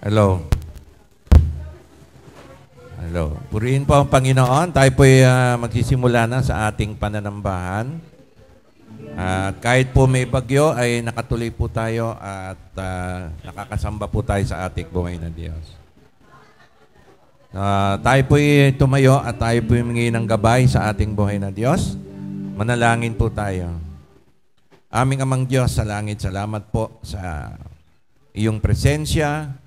Hello. Hello. Purihin po ang Panginoon. Tayo po'y magsisimula na sa ating pananambahan. At kahit po may bagyo, ay nakatuloy po tayo at nakakasamba po tayo sa ating buhay na Diyos. Tayo po'y tumayo at tayo po'y humingi ng gabay sa ating buhay na Diyos. Manalangin po tayo. Aming Amang Diyos sa langit, salamat po sa iyong presensya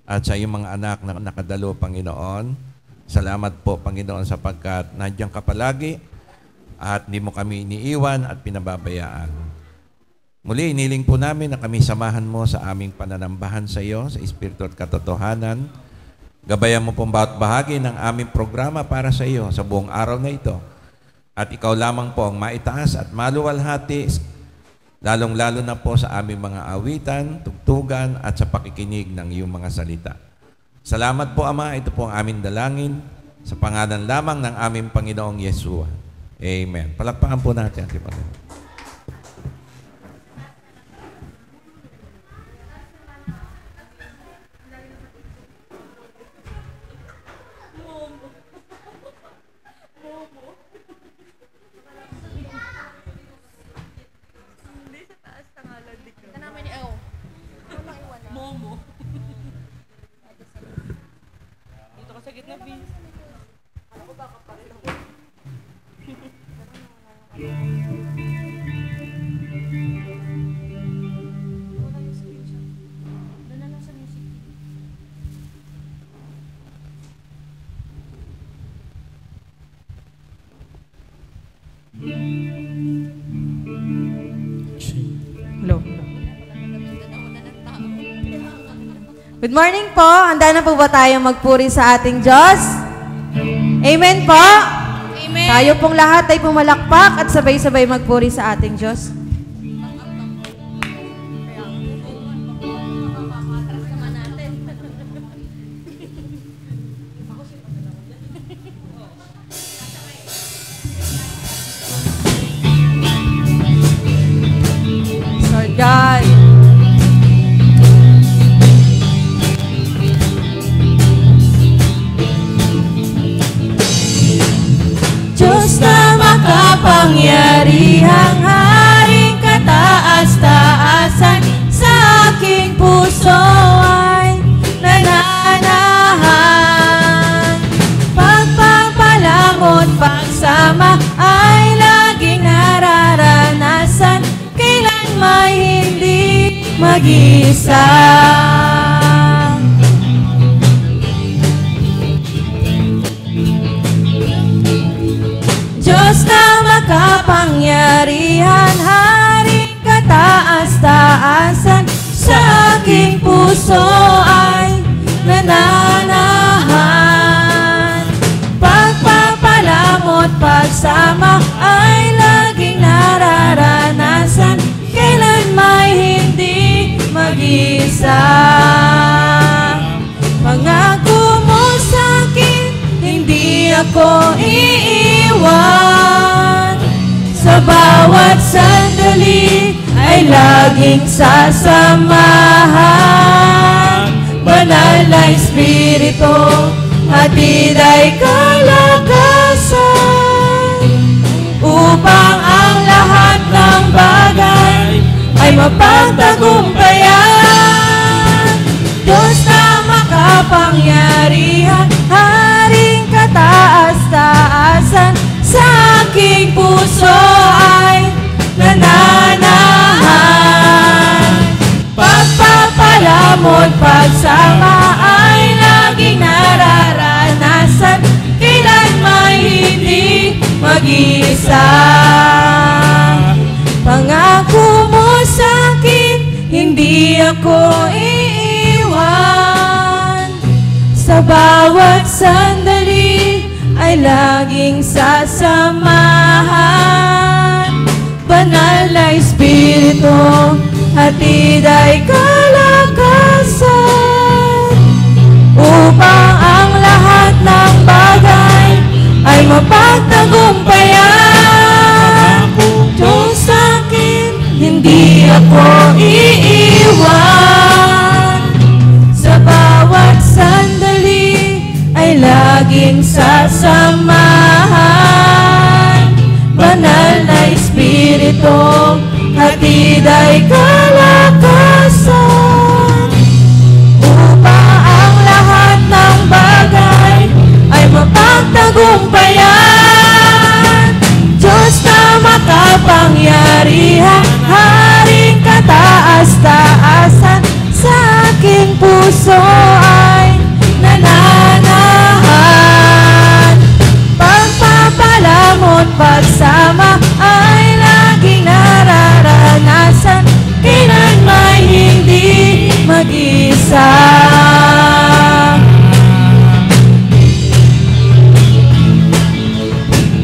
at sa iyong mga anak na nakadalo, Panginoon. Salamat po, Panginoon, sapagkat nandiyan ka palagi at hindi mo kami iniiwan at pinababayaan. Muli, iniling po namin na kami samahan mo sa aming pananambahan sa iyo, sa Espiritu at katotohanan. Gabayan mo pong bawat bahagi ng aming programa para sa iyo sa buong araw na ito. At ikaw lamang po ang maitaas at maluwalhati, lalong-lalo na po sa aming mga awitan, tugtugan at sa pakikinig ng iyong mga salita. Salamat po, Ama. Ito po ang aming dalangin sa pangalan lamang ng aming Panginoong Yeshua. Amen. Palakpakan po natin, Ate Panginoon. Good morning po. Handa na po ba tayo magpuri sa ating Diyos? Amen po? Amen. Tayo pong lahat ay pumalakpak at sabay-sabay magpuri sa ating Diyos. Lord God. Diyos na makapangyarihang haring kataas-taasan, sa aking puso ay nananahan. Pagpapalamot, pagsama ay laging nararanasan, kailan may hindi mag-isa. Diyos na makapangyarihan, haring kataas-taasan, sa aking puso ay nananahan. Pagpapalamot, pagsama ay laging nararanasan, kailan may hindi mag-isa. Pangako mo sa'kin, hindi ako iiwan. Sa bawat sandali ay laging sasamahan. Banal na Espiritu, hatid ay kalakasan, upang ang lahat ng bagay ay mapagtagumpayan. Diyos na makapangyarihan, haring kataas-taasan, sa aking puso ay nananahan. Pagpapalamot, pagsama ay laging nararanasan, kailan may hindi mag-isa. Pangako mo sa'kin, hindi ako iiwan. Sa bawat sandali ay laging sasamahan. Banal na Espiritu, hatid ay kalakasan, upang ang lahat ng bagay ay mapagtagumpayan. Diyos sa'kin, hindi ako iiwan. Sa bawat aming sasamahan. Banal na Espiritu, hatid ay kalakasan, upang ang lahat ng bagay ay mapagtagumpayan. Diyos na makapangyarihan, Haring kataas-taasan, sa aking puso ay nananahan. Pagpapalamot, pagsama ay laging nararanasan, kailan may hindi mag-isa.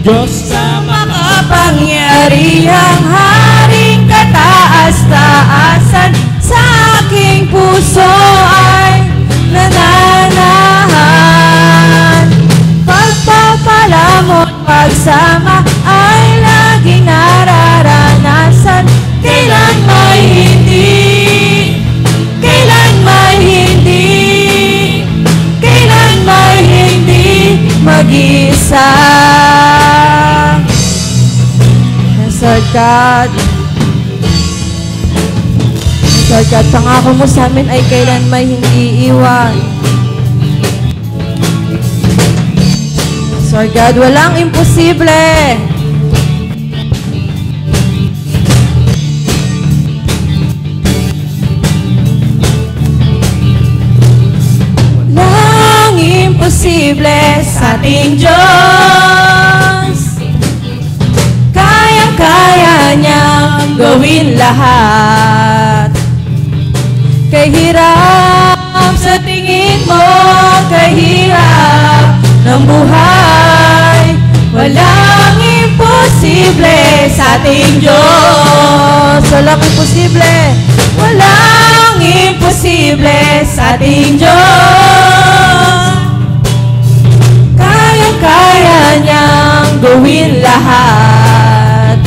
Diyos na makapangyarihang, Haring kataas-taasan, sa aking puso ay nananahan. Pagpapalamot, pagsama ay laging nararanasan, kailan may hindi, kailan may hindi, kailan may hindi mag-isa. Lord God, Lord God, pangako mo sa amin ay kailan may hindi iwan. Lord God, walang imposible. Walang imposible sa ating Diyos. Kaya niyang gawin lahat. Kay hirap sa tingin mo, kay hirap ng buhay, walang imposible sa ating Diyos. Walang imposible, walang imposible sa ating Diyos. Kaya niyang gawin lahat.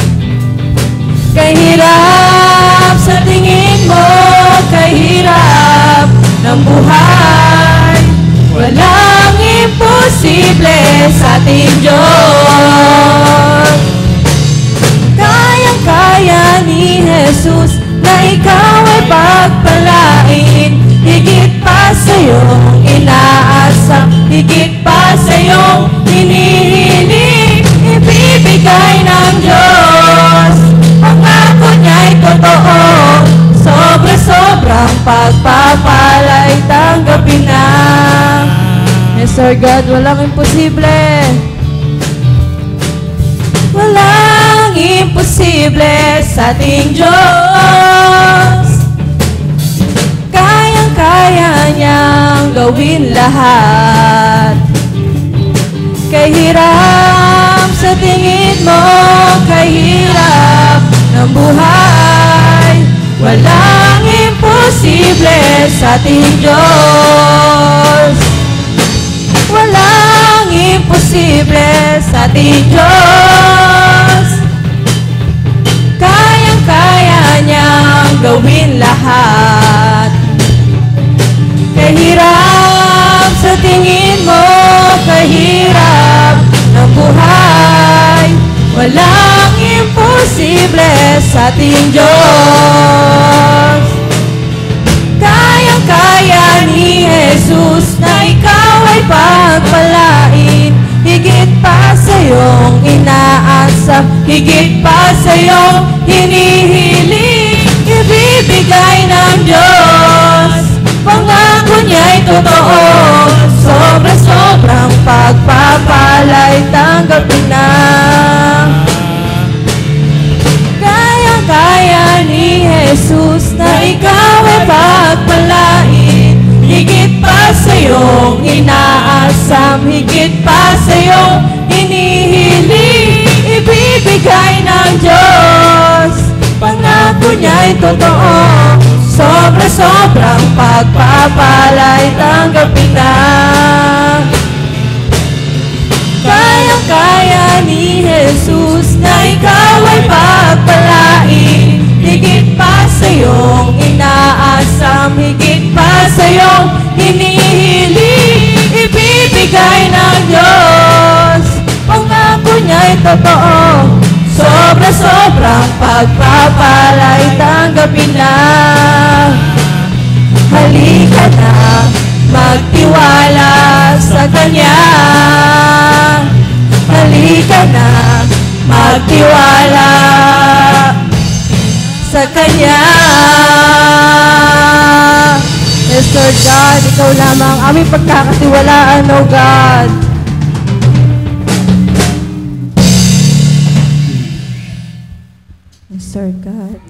Kay hirap sa tingin mo, kay hirap ng buhay, walang imposible sa ating Diyos. Kayang-kaya ni Jesus na ikaw ay pagpalain, higit pa sa iyong inaasam, higit pa sa iyong hinihiling, ibibigay ng Diyos. Pangako niya'y totoo, sobra-sobrang pagpapala'y tanggapin na. Yes, Lord God, walang imposible. Walang imposible sa ating Diyos. Kayang-kaya niyang gawin lahat. Kay hirap sa tingin mo, kay hirap ng buhay, walang imposible sa ating Diyos. Walang imposible sa ating Diyos. Kayang-kaya niyang gawin lahat. Kay hirap sa tingin mo, kay hirap ng buhay, walang imposible sa ating Diyos. Kayang-kaya ni Jesus na ikaw ay pagpalain, higit pa sa iyong inaasam, higit pa sa iyong hinihiling, ibibigay ng Diyos. Pangako niya'y totoo, sobra-sobrang pagpapala'y tanggapin na. Kaya ni Jesus na ikaw ay pagpalain, higit pa sa iyong inaasam, higit pa sa iyong hinihiling, ibibigay ng Diyos. Pangako niya'y totoo, sobra-sobrang pagpapala'y tanggapin na. Kaya ni Jesus na ikaw ay pagpalain, higit pa sa iyong inaasam, higit pa sa iyong hinihiling, ibibigay ibinigay ng Diyos. Pangako niya'y totoo, sobra-sobrang pagpapala'y tanggapin na. Halika na, magtiwala sa Kanya. Halika na, magtiwala sa Kanya. Yes, Lord God, Ikaw lamang aming pagkakatiwalaan, O God. Yes, Lord God.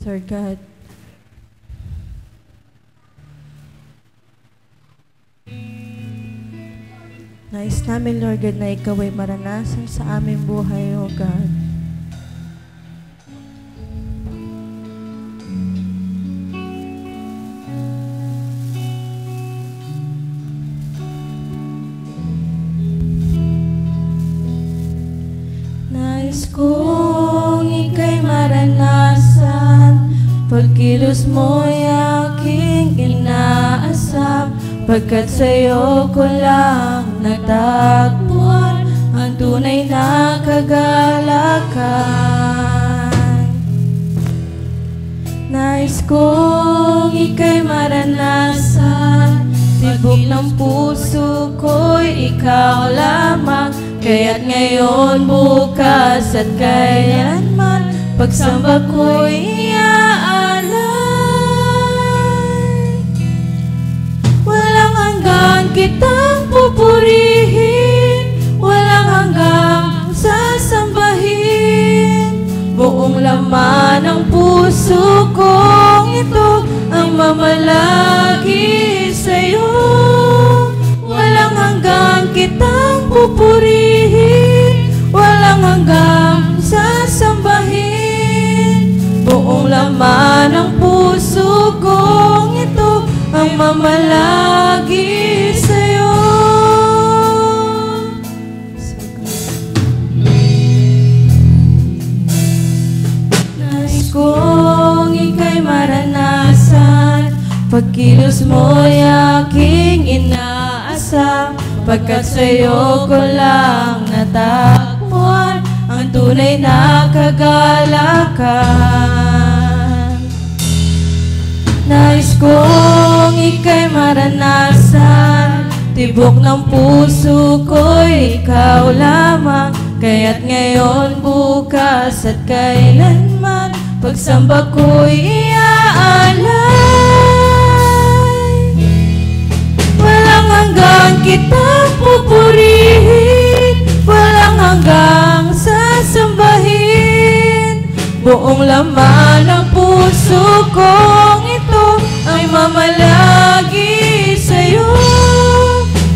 Lord God. Nais namin, Lord God, na Ikaw ay maranasan sa aming buhay, O God. Nais kong Ika'y maranasan, pagkilos mo'y aking inaasam, pagkat sa'yo ko lang natagpuan ang tunay na kagalakan. Nais kong Ika'y maranasan, tibok ng puso ko'y Ikaw lamang, kaya't ngayon, bukas at kailanman, pagsamba ko'y iaalay. Walang hanggang kitang pupurihin, walang hanggang sasambahin. Buong laman ng puso kong ito ang mamalagi sa'yo. Walang hanggang kitang pupurihin, walang hanggang sasambahin. Buong laman ng puso kong ito ang mamalagi sa'yo. Nais kong Ika'y maranasan, pagkilos mo'y aking inaasam, pagkat sa'yo ko lang natagpuan ang tunay na kagalakan. Nais kong Ika'y maranasan, tibok ng puso ko'y Ikaw lamang, kaya't ngayon, bukas at kailanman, pagsamba ko'y iaalay. Walang hanggang kitang pupurihin, walang hanggang sasambahin. Buong laman ng puso kong ito ay mamalagi sa'yo.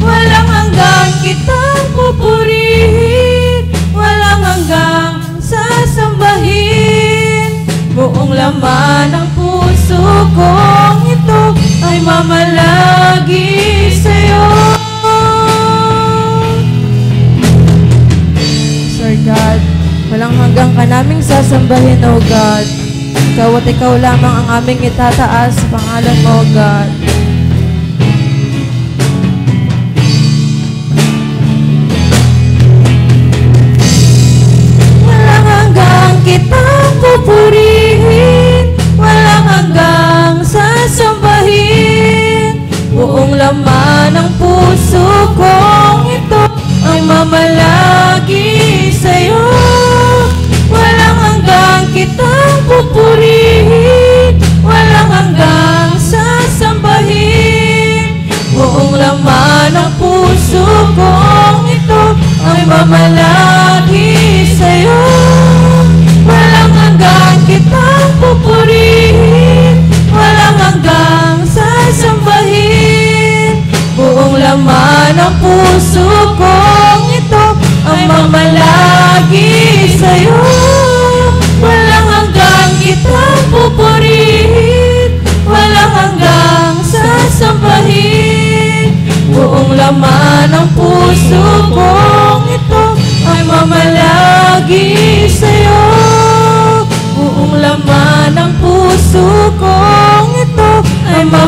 Walang hanggang kitang pupurihin, walang hanggang sasambahin. Buong laman ng puso kong ito ay mamalagi sa'yo. Sir God, walang hanggang ka naming sasambahin, O God. Ikaw at Ikaw lamang ang aming itataas sa pangalan mo, O God. Walang hanggang kitang pupurihin, walang hanggang sasambahin. Buong laman ng puso kong ito ay mamalagi sa'yo. Walang hanggang kitang pupurihin, walang hanggang sasambahin. Buong laman ng puso kong ito ay mamalagi sa'yo. Walang hanggang kitang pupurihin, walang hanggang sasambahin. Buong laman ng puso kong ito ang mamalagi sa'yo. Walang hanggang kitang pupurihin, walang hanggang sasambahin. Buong laman ng puso kong ito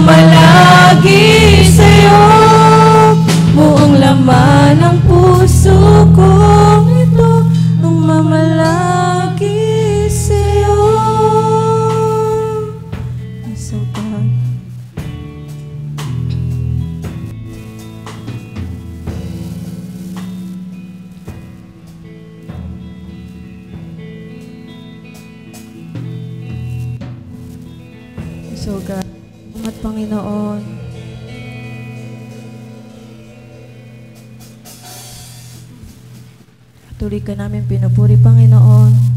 mamalagi sa'yo. Buong laman ng puso ko ito ang mamalagi sa'yo. So God. So God, at Panginoon, patuloy ka namin pinupuri, Panginoon.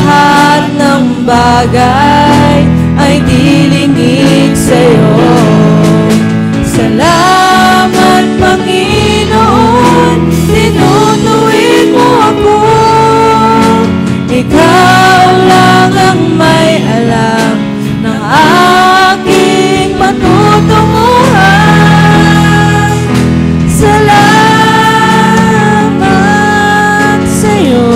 lahat ng bagay ay dilingid sa'yo. Salamat, Panginoon, tinutuwid mo ako. Ikaw lang ang may alam ng aking patutunguhan. Salamat sa'yo,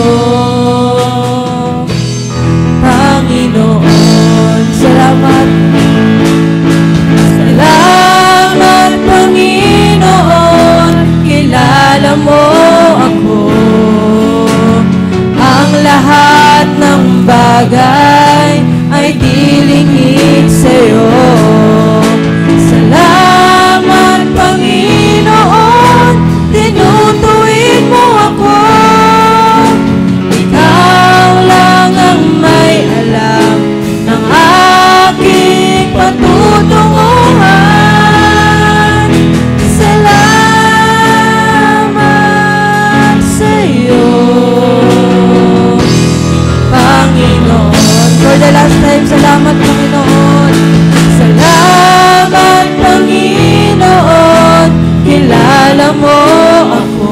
Panginoon. Salamat. Salamat, Panginoon, kilala mo ako. Ang lahat ng bagay ay dilingid sa'yo. Salamat, Panginoon, tinutuwid mo ako. Ikaw lang ang may alam ng aking patutunguhan. Salamat sa'yo, Panginoon. For the last time, salamat, Panginoon. Salamat, Panginoon, kilala mo ako.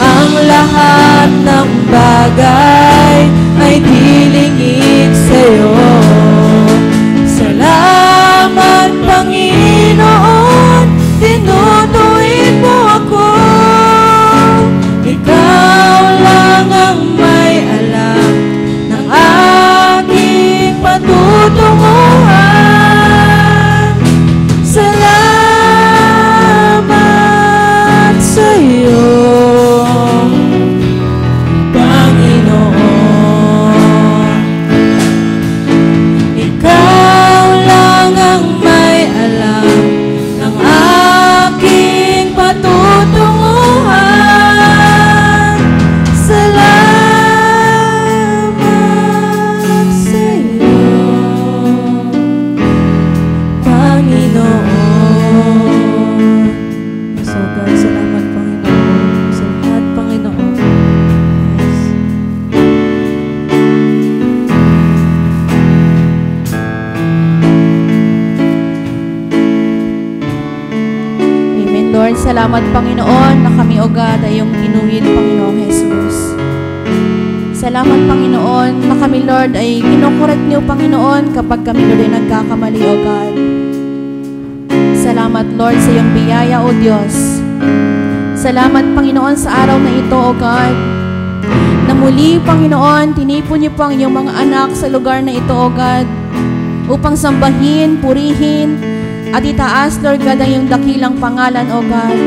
Ang lahat ng bagay ay dilingid sa'yo. Salamat, Panginoon, tinutuwid mo ako. Ikaw lang ang may alam ng aking patutunguhan. Salamat sa'yo, Panginoon. Ikaw lang ang may alam ng aking patutunguhan. Salamat sa'yo, Panginoon. So God, salamat, Panginoon. Salamat, Panginoon. Yes. Amen, Lord. Salamat, Panginoon, na kami, O God, ay iyong tinuwid, Panginoong Jesus. Salamat, Panginoon, na kami, Lord, ay kinokorek niyo, Panginoon, kapag kami, Lord, ay nagkakamali, O God. Salamat, Lord, sa iyong biyaya, O Diyos. Salamat, Panginoon, sa araw na ito, O God, na muli, Panginoon, tinipon niyo po ang iyong mga anak sa lugar na ito, O God, upang sambahin, purihin, at itaas, Lord God, ang iyong dakilang pangalan, O God.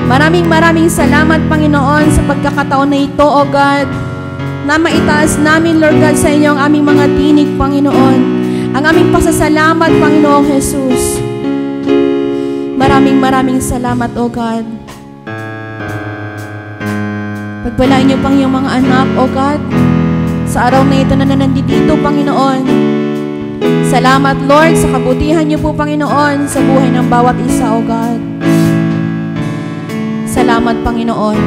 Maraming salamat, Panginoon, sa pagkakataon na ito, O God, na maitaas namin, Lord God, sa inyo ang aming mga tinig, Panginoon, ang aming pasasalamat, Panginoong Jesus. Maraming salamat, O God. Pagpalain niyo pang iyong mga anak, O God, sa araw na ito na nandito, Panginoon. Salamat, Lord, sa kabutihan niyo po, Panginoon, sa buhay ng bawat isa, O God. Salamat, Panginoon.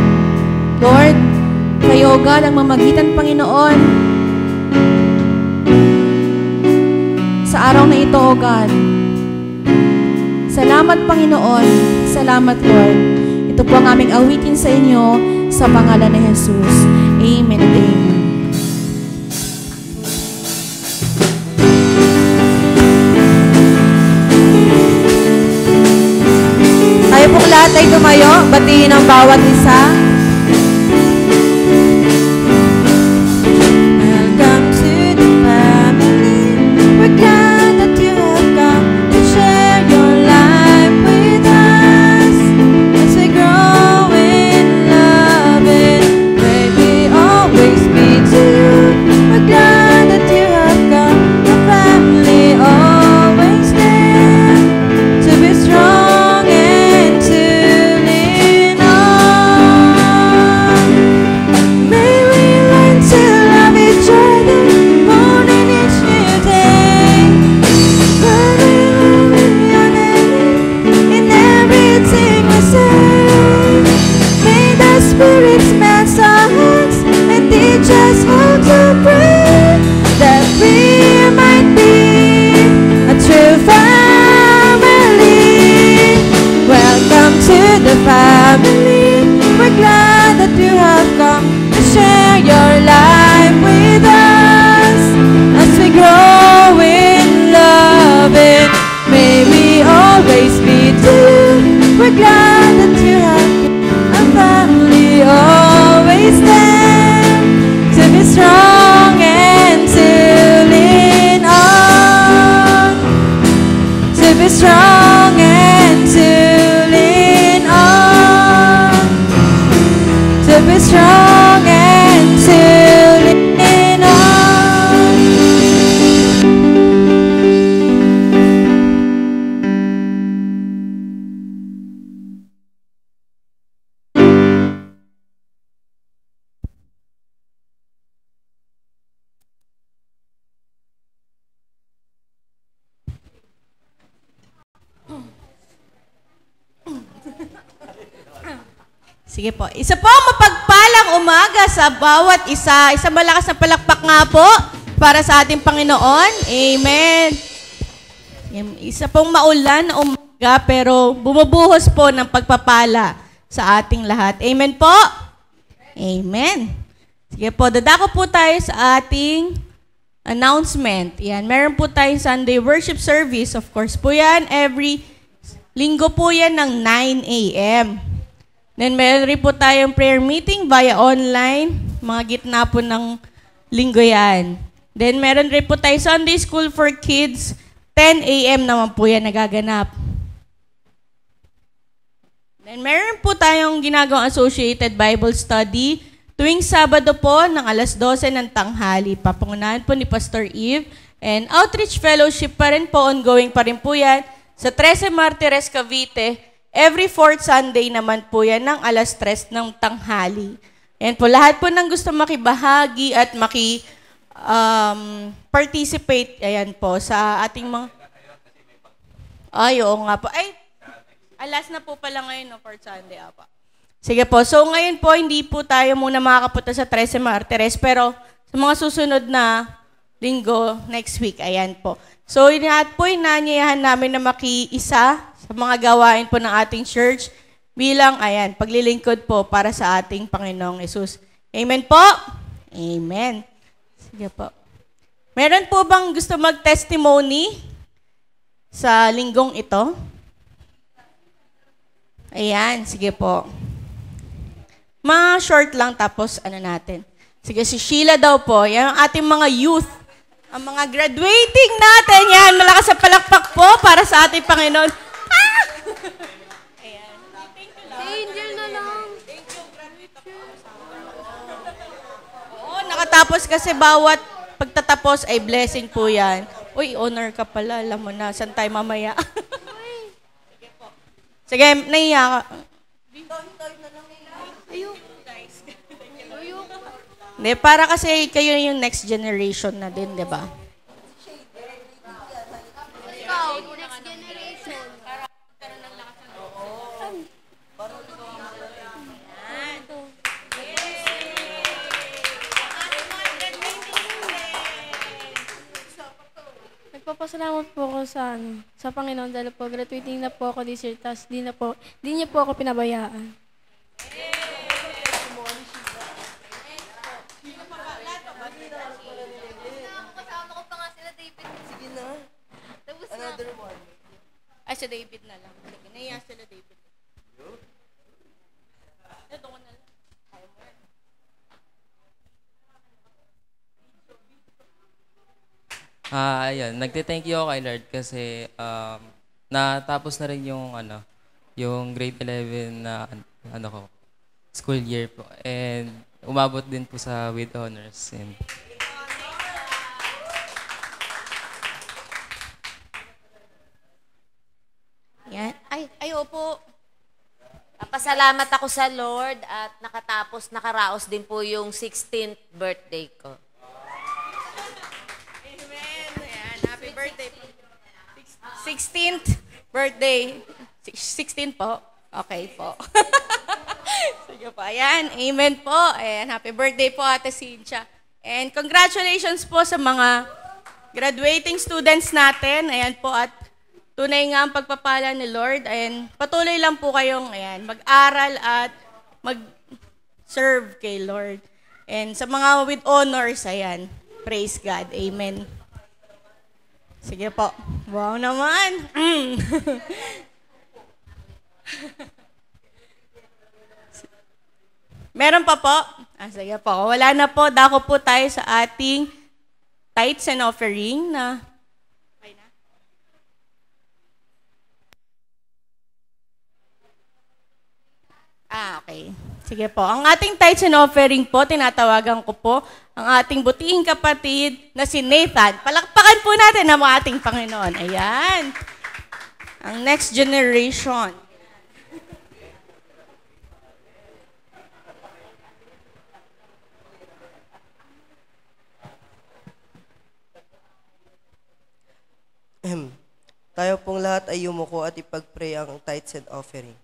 Lord, kayo, O God, ang mamagitan, Panginoon, sa araw na ito, O God. Salamat, Panginoon. Salamat, Lord. Ito po ang aming awitin sa inyo sa pangalan ni Jesus. Amen and amen. Tayo pong lahat ay tumayo, batiin ang bawat isa. Welcome to the family. We're glad that you have come to share your life with us. As we grow in love and pray we always be to you. We're glad that you have come, the family always there to be strong and to lean on. the family. We're glad that you have come to share your life with us. As we grow in love and may we always be true. We're glad that you have a family always there to be strong and to lean on. To be strong and to lean on. To be strong and to lean on. Sige po. Isa po mapagpalang umaga sa bawat isa. Isang malakas na palakpak nga po para sa ating Panginoon. Amen. Isa pong maulan na umaga pero bumubuhos po ng pagpapala sa ating lahat. Amen po? Amen. Sige po, dadako po tayo sa ating announcement. Yan, meron po tayong Sunday worship service. Of course po yan, every linggo po yan ng 9 a.m. Then meron rin po tayong prayer meeting via online. Mga gitna po ng linggo yan. Then meron rin po tayong Sunday school for kids. 10 a.m. naman po yan nagaganap. Then meron po tayong ginagawang associated Bible study tuwing Sabado po ng alas 12 ng tanghali. Papangunahan po ni Pastor Eve. And outreach fellowship pa rin po, ongoing pa rin po yan sa 13 Martires, Cavite. Every fourth Sunday naman po yan ng alas 3 ng tanghali. Yan po, lahat po ng gusto makibahagi at participate, ayan po, sa ating mga... Ay, oo nga po. Ay, alas na po pala ngayon, no, fourth Sunday, apa. Sige po, so ngayon po, hindi po tayo muna makakapunta sa 13 Martires, pero sa mga susunod na linggo, next week, ayan po. So, inaat po, inanyayahan namin na makiisa sa mga gawain po ng ating church bilang, ayan, paglilingkod po para sa ating Panginoong Yesus. Amen po? Amen. Sige po. Meron po bang gusto mag-testimony sa linggong ito? Ayan, sige po. Mga short lang tapos ano natin. Sige, si Sheila daw po. Yan ang ating mga youth. Ang mga graduating natin. Yan, malakas sa palakpak po para sa ating Panginoon. Ayan. Angel na lang. Oo, nakatapos kasi bawat pagtatapos ay blessing po yan. Uy, honor ka pala. Alam mo na, saan tayo mamaya? Sige, naiya ka. Hindi, para kasi kayo yung next generation na din, di ba? Ikaw, next generation. Nagpapasalamat po ako sa Panginoon dahil po graduating na po ako this year, tapos di niya po ako pinabayaan. Kasama ko pa nga sila David. Sige na. Tapos another one. Ay, si David na lang. Sige, naiya sila David. Ito ko na lang. Ayun, nagte-thank you ako kay Lord kasi natapos na rin yung grade 11 na school year po. And umabot din po sa with honors. And Yan. Ay, opo. Pasalamat ako sa Lord at nakaraos din po yung 16th birthday ko. Amen. Ayan, happy birthday po. 16th birthday. 16 po? Okay po. Sige po. Ayan, amen po. Ayan, happy birthday po, Ate Cynthia. And congratulations po sa mga graduating students natin. Ayan po, at tunay nga ang pagpapala ni Lord. And patuloy lang po kayong mag-aral at mag-serve kay Lord. And sa mga with honors, praise God. Amen. Sige po. Wow naman. Meron pa po? Sige po. Wala na po. Dako po tayo sa ating tithes and offering na. Okay. Sige po. Ang ating tithes and offering po, tinatawagan ko po ang ating butiing kapatid na si Nathan. Palakpakan po natin ang ating Panginoon. Ayan. Ang next generation. Tayo pong lahat ay yumuko at ipag-pray ang tithes and offering.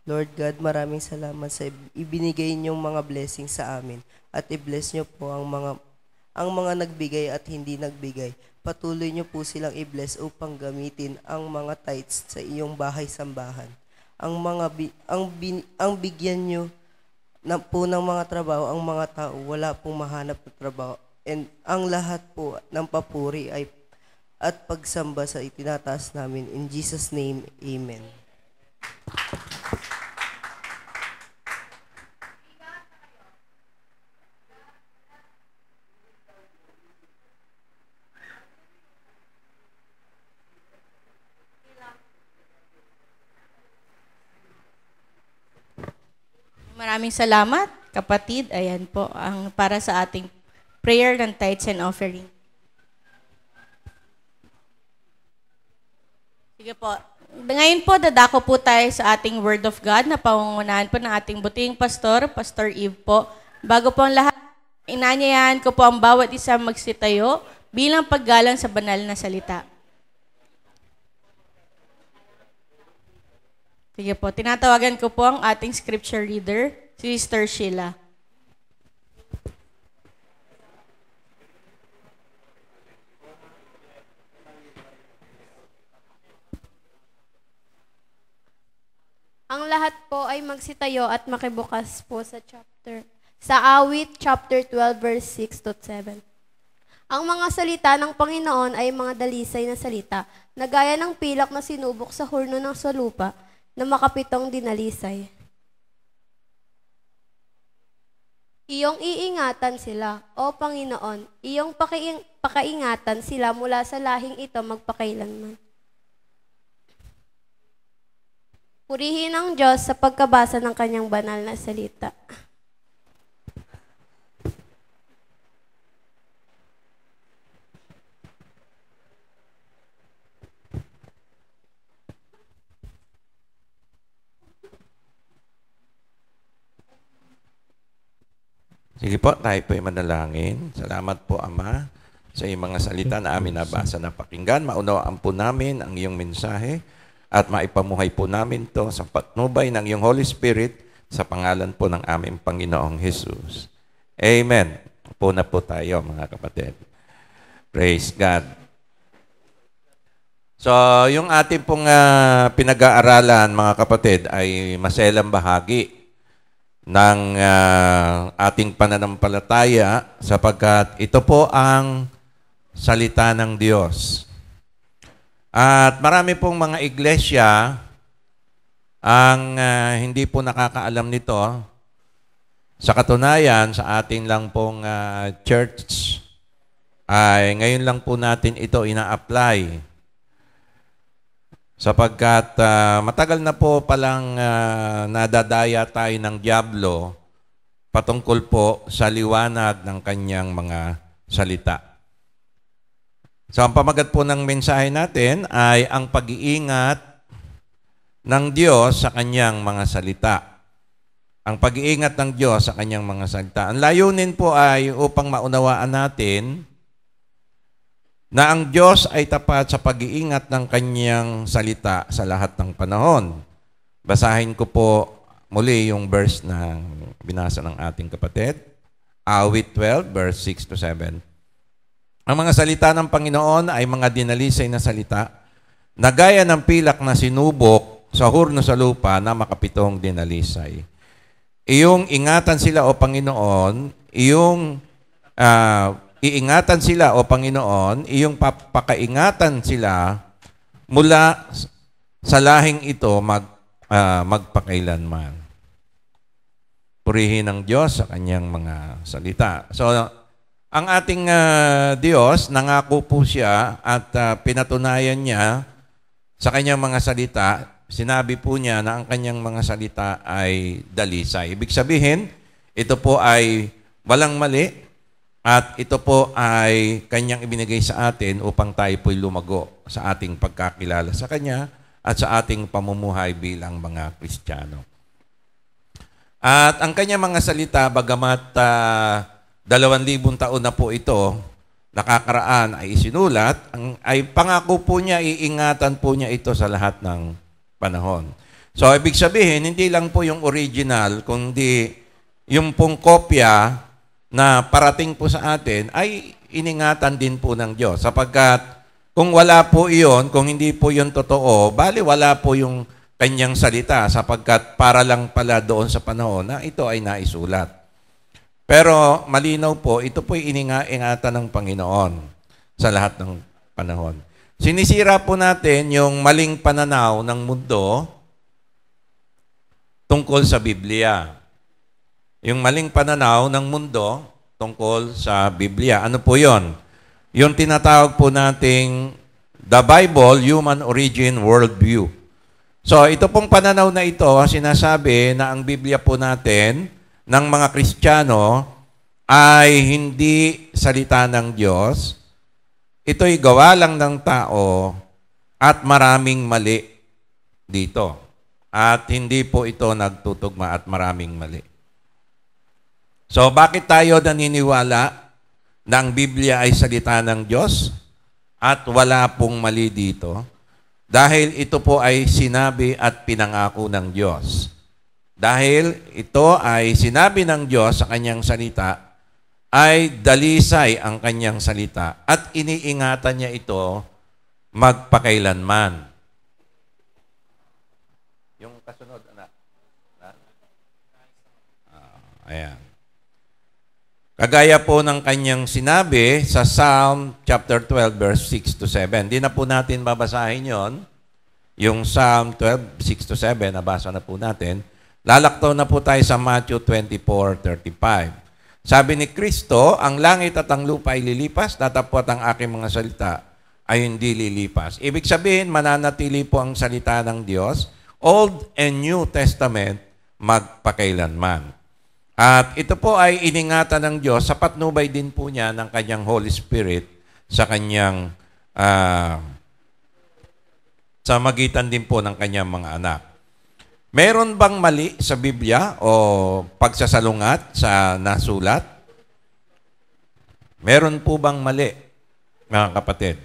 Lord God, maraming salamat sa ibinigay niyong mga blessings sa amin at i-bless niyo po ang mga nagbigay at hindi nagbigay. Patuloy niyo po silang i-bless upang gamitin ang mga tithes sa iyong bahay-sambahan. Ang bigyan niyo po ng mga trabaho, ang mga tao wala pong mahanap na trabaho. And ang lahat po ng papuri at pagsamba sa itinataas namin. In Jesus' name, Amen. Maraming salamat, kapatid. Ayan po, ang para sa ating prayer ng tithes and offering. Sige po. Ngayon po, dadako po tayo sa ating Word of God na pangungunahan po ng ating buting pastor, Pastor Eve po. Bago po ang lahat, inanyayahan ko po ang bawat isa magsitayo bilang paggalang sa banal na salita. Sige po, tinatawagan ko po ang ating scripture reader, si Sister Sheila. Ang lahat po ay magsitayo at makibukas po sa Awit chapter 12 verse 6 to 7. Ang mga salita ng Panginoon ay mga dalisay na salita, na gaya ng pilak na sinubok sa hurno ng salupa na makapitong dinalisay. Iyong iingatan sila, O Panginoon, iyong pakaingatan sila mula sa lahing ito magpakailanman. Purihin ang Diyos sa pagkabasa ng kanyang banal na salita. Sige po, tayo po ay manalangin. Salamat po, Ama, sa iyong mga salita na amin nabasa na pakinggan. Maunawaan po namin ang iyong mensahe at maipamuhay po namin to sa patnubay ng iyong Holy Spirit sa pangalan po ng aming Panginoong Jesus. Amen. Po na po tayo, mga kapatid. Praise God. So, yung ating pong pinag-aaralan, mga kapatid, ay maselang bahagi ng ating pananampalataya sapagkat ito po ang salita ng Diyos. At marami pong mga iglesia ang hindi po nakakaalam nito. Sa katunayan, sa ating lang pong church, ay ngayon lang po natin ito ina-apply. Sapagkat matagal na po palang nadadaya tayo ng dyablo patungkol po sa liwanag ng kanyang mga salita. So ang pamagat po ng mensahe natin ay ang pag-iingat ng Diyos sa kanyang mga salita. Ang pag-iingat ng Diyos sa kanyang mga salita. Ang layunin po ay upang maunawaan natin na ang Diyos ay tapat sa pag-iingat ng kanyang salita sa lahat ng panahon. Basahin ko po muli yung verse na binasa ng ating kapatid. Awit 12, verse 6 to 7. Ang mga salita ng Panginoon ay mga dinalisay na salita na gaya ng pilak na sinubok sa hurno sa lupa na makapitong dinalisay. Iyong ingatan sila o Panginoon, iingatan sila o Panginoon, iyong pakaingatan sila mula sa lahing ito magpakailanman. Purihin ng Diyos sa kanyang mga salita. So, ang ating Diyos, nangako po siya at pinatunayan niya sa kanyang mga salita. Sinabi po niya na ang kanyang mga salita ay dalisay. Ibig sabihin, ito po ay walang mali at ito po ay kanyang ibinigay sa atin upang tayo po'y lumago sa ating pagkakilala sa Kanya at sa ating pamumuhay bilang mga Kristiyano. At ang kanyang mga salita, bagamat 2,000 taon na po ito, nakakaraan ay isinulat, ay pangako po niya, iingatan po niya ito sa lahat ng panahon. So, ibig sabihin, hindi lang po yung original, kundi yung pong kopya na parating po sa atin ay iningatan din po ng Diyos. Sapagkat kung wala po iyon, kung hindi po yun totoo, bali wala po yung kanyang salita sapagkat para lang pala doon sa panahon na ito ay naisulat. Pero malinaw po, ito po'y ingatan ng Panginoon sa lahat ng panahon. Sinisira po natin yung maling pananaw ng mundo tungkol sa Biblia. Yung maling pananaw ng mundo tungkol sa Biblia. Ano po yon? Yung tinatawag po nating the Bible, Human Origin Worldview. So, ito pong pananaw na ito, sinasabi na ang Biblia po natin ng mga Kristiyano ay hindi salita ng Diyos. Ito'y gawa lang ng tao at maraming mali dito. At hindi po ito nagtutugma at maraming mali. So, bakit tayo naniniwala na ang Biblia ay salita ng Diyos at wala pong mali dito? Dahil ito po ay sinabi at pinangako ng Diyos. Dahil ito ay sinabi ng Diyos sa kanyang salita, ay dalisay ang kanyang salita at iniingatan niya ito magpakailanman. Yung kasunod, anak. Ayan. Kagaya po ng kanyang sinabi sa Psalm chapter 12, verse 6 to 7. Di na po natin babasahin yon. Yung Psalm 12, 6 to 7, nabasa na po natin. Lalaktaw na po tayo sa Matthew 24:35. Sabi ni Kristo, ang langit at ang lupa ay lilipas, tatapot ang aking mga salita ay hindi lilipas. Ibig sabihin, mananatili po ang salita ng Diyos, Old and New Testament, magpakailanman. At ito po ay iningatan ng Diyos sa patnubay din po niya ng kanyang Holy Spirit sa kanyang sa magitan din po ng kanyang mga anak. Meron bang mali sa Biblia o pagsasalungat sa nasulat? Meron po bang mali, mga kapatid?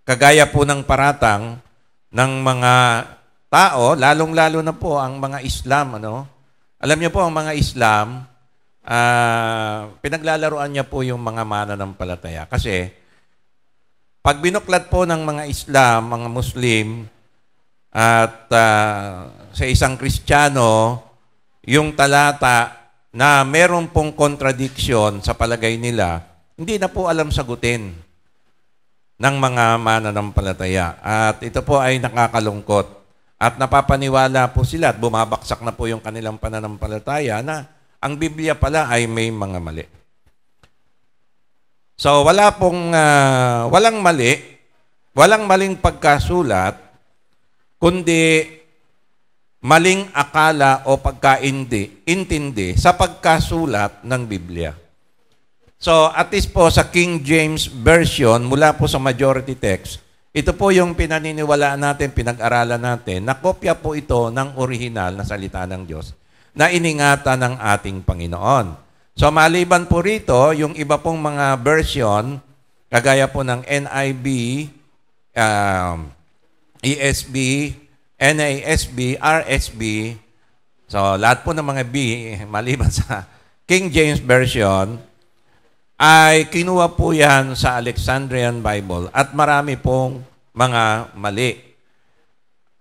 Kagaya po ng paratang ng mga tao, lalong-lalo na po ang mga Islam. Alam niyo po, ang mga Islam, pinaglalaroan niya po yung mga mananampalataya. Kasi, pag binuklat po ng mga Islam, mga Muslim, at sa isang Kristiyano, yung talata na meron pong contradiction sa palagay nila, hindi na po alam sagutin ng mga mananampalataya. At ito po ay nakakalungkot. At napapaniwala po sila at bumabaksak na po yung kanilang pananampalataya na ang Biblia pala ay may mga mali. So walang mali, walang maling pagkasulat, kundi maling akala o pagkaintindi sa pagkasulat ng Biblia. So at least po sa King James Version, mula po sa majority text, ito po yung pinaniniwalaan natin, pinag-aralan natin, na kopya po ito ng orihinal na salita ng Diyos na iningatan ng ating Panginoon. So maliban po rito, yung iba pong mga version, kagaya po ng NIV, ESV, NASB, RSB, so lahat po ng mga B, maliban sa King James Version, ay kinuha po yan sa Alexandrian Bible at marami pong mga mali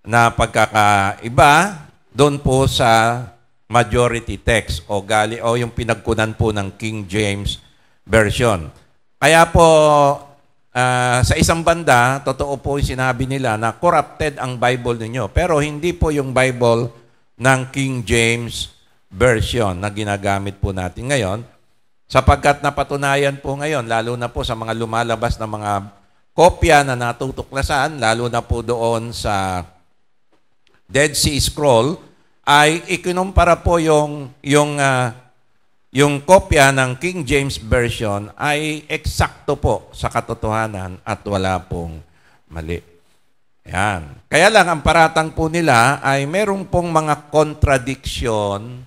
na pagkakaiba doon po sa majority text o yung pinagkunan po ng King James Version. Kaya po sa isang banda, totoo po yung sinabi nila na corrupted ang Bible ninyo. Pero hindi po yung Bible ng King James Version na ginagamit po natin ngayon. Sapagkat napatunayan po ngayon, lalo na po sa mga lumalabas na mga kopya na natutuklasan, lalo na po doon sa Dead Sea Scroll, ay ikinumpara po yung kopya ng King James Version ay eksakto po sa katotohanan at wala pong mali. Yan. Kaya lang, ang paratang po nila ay meron pong mga contradiction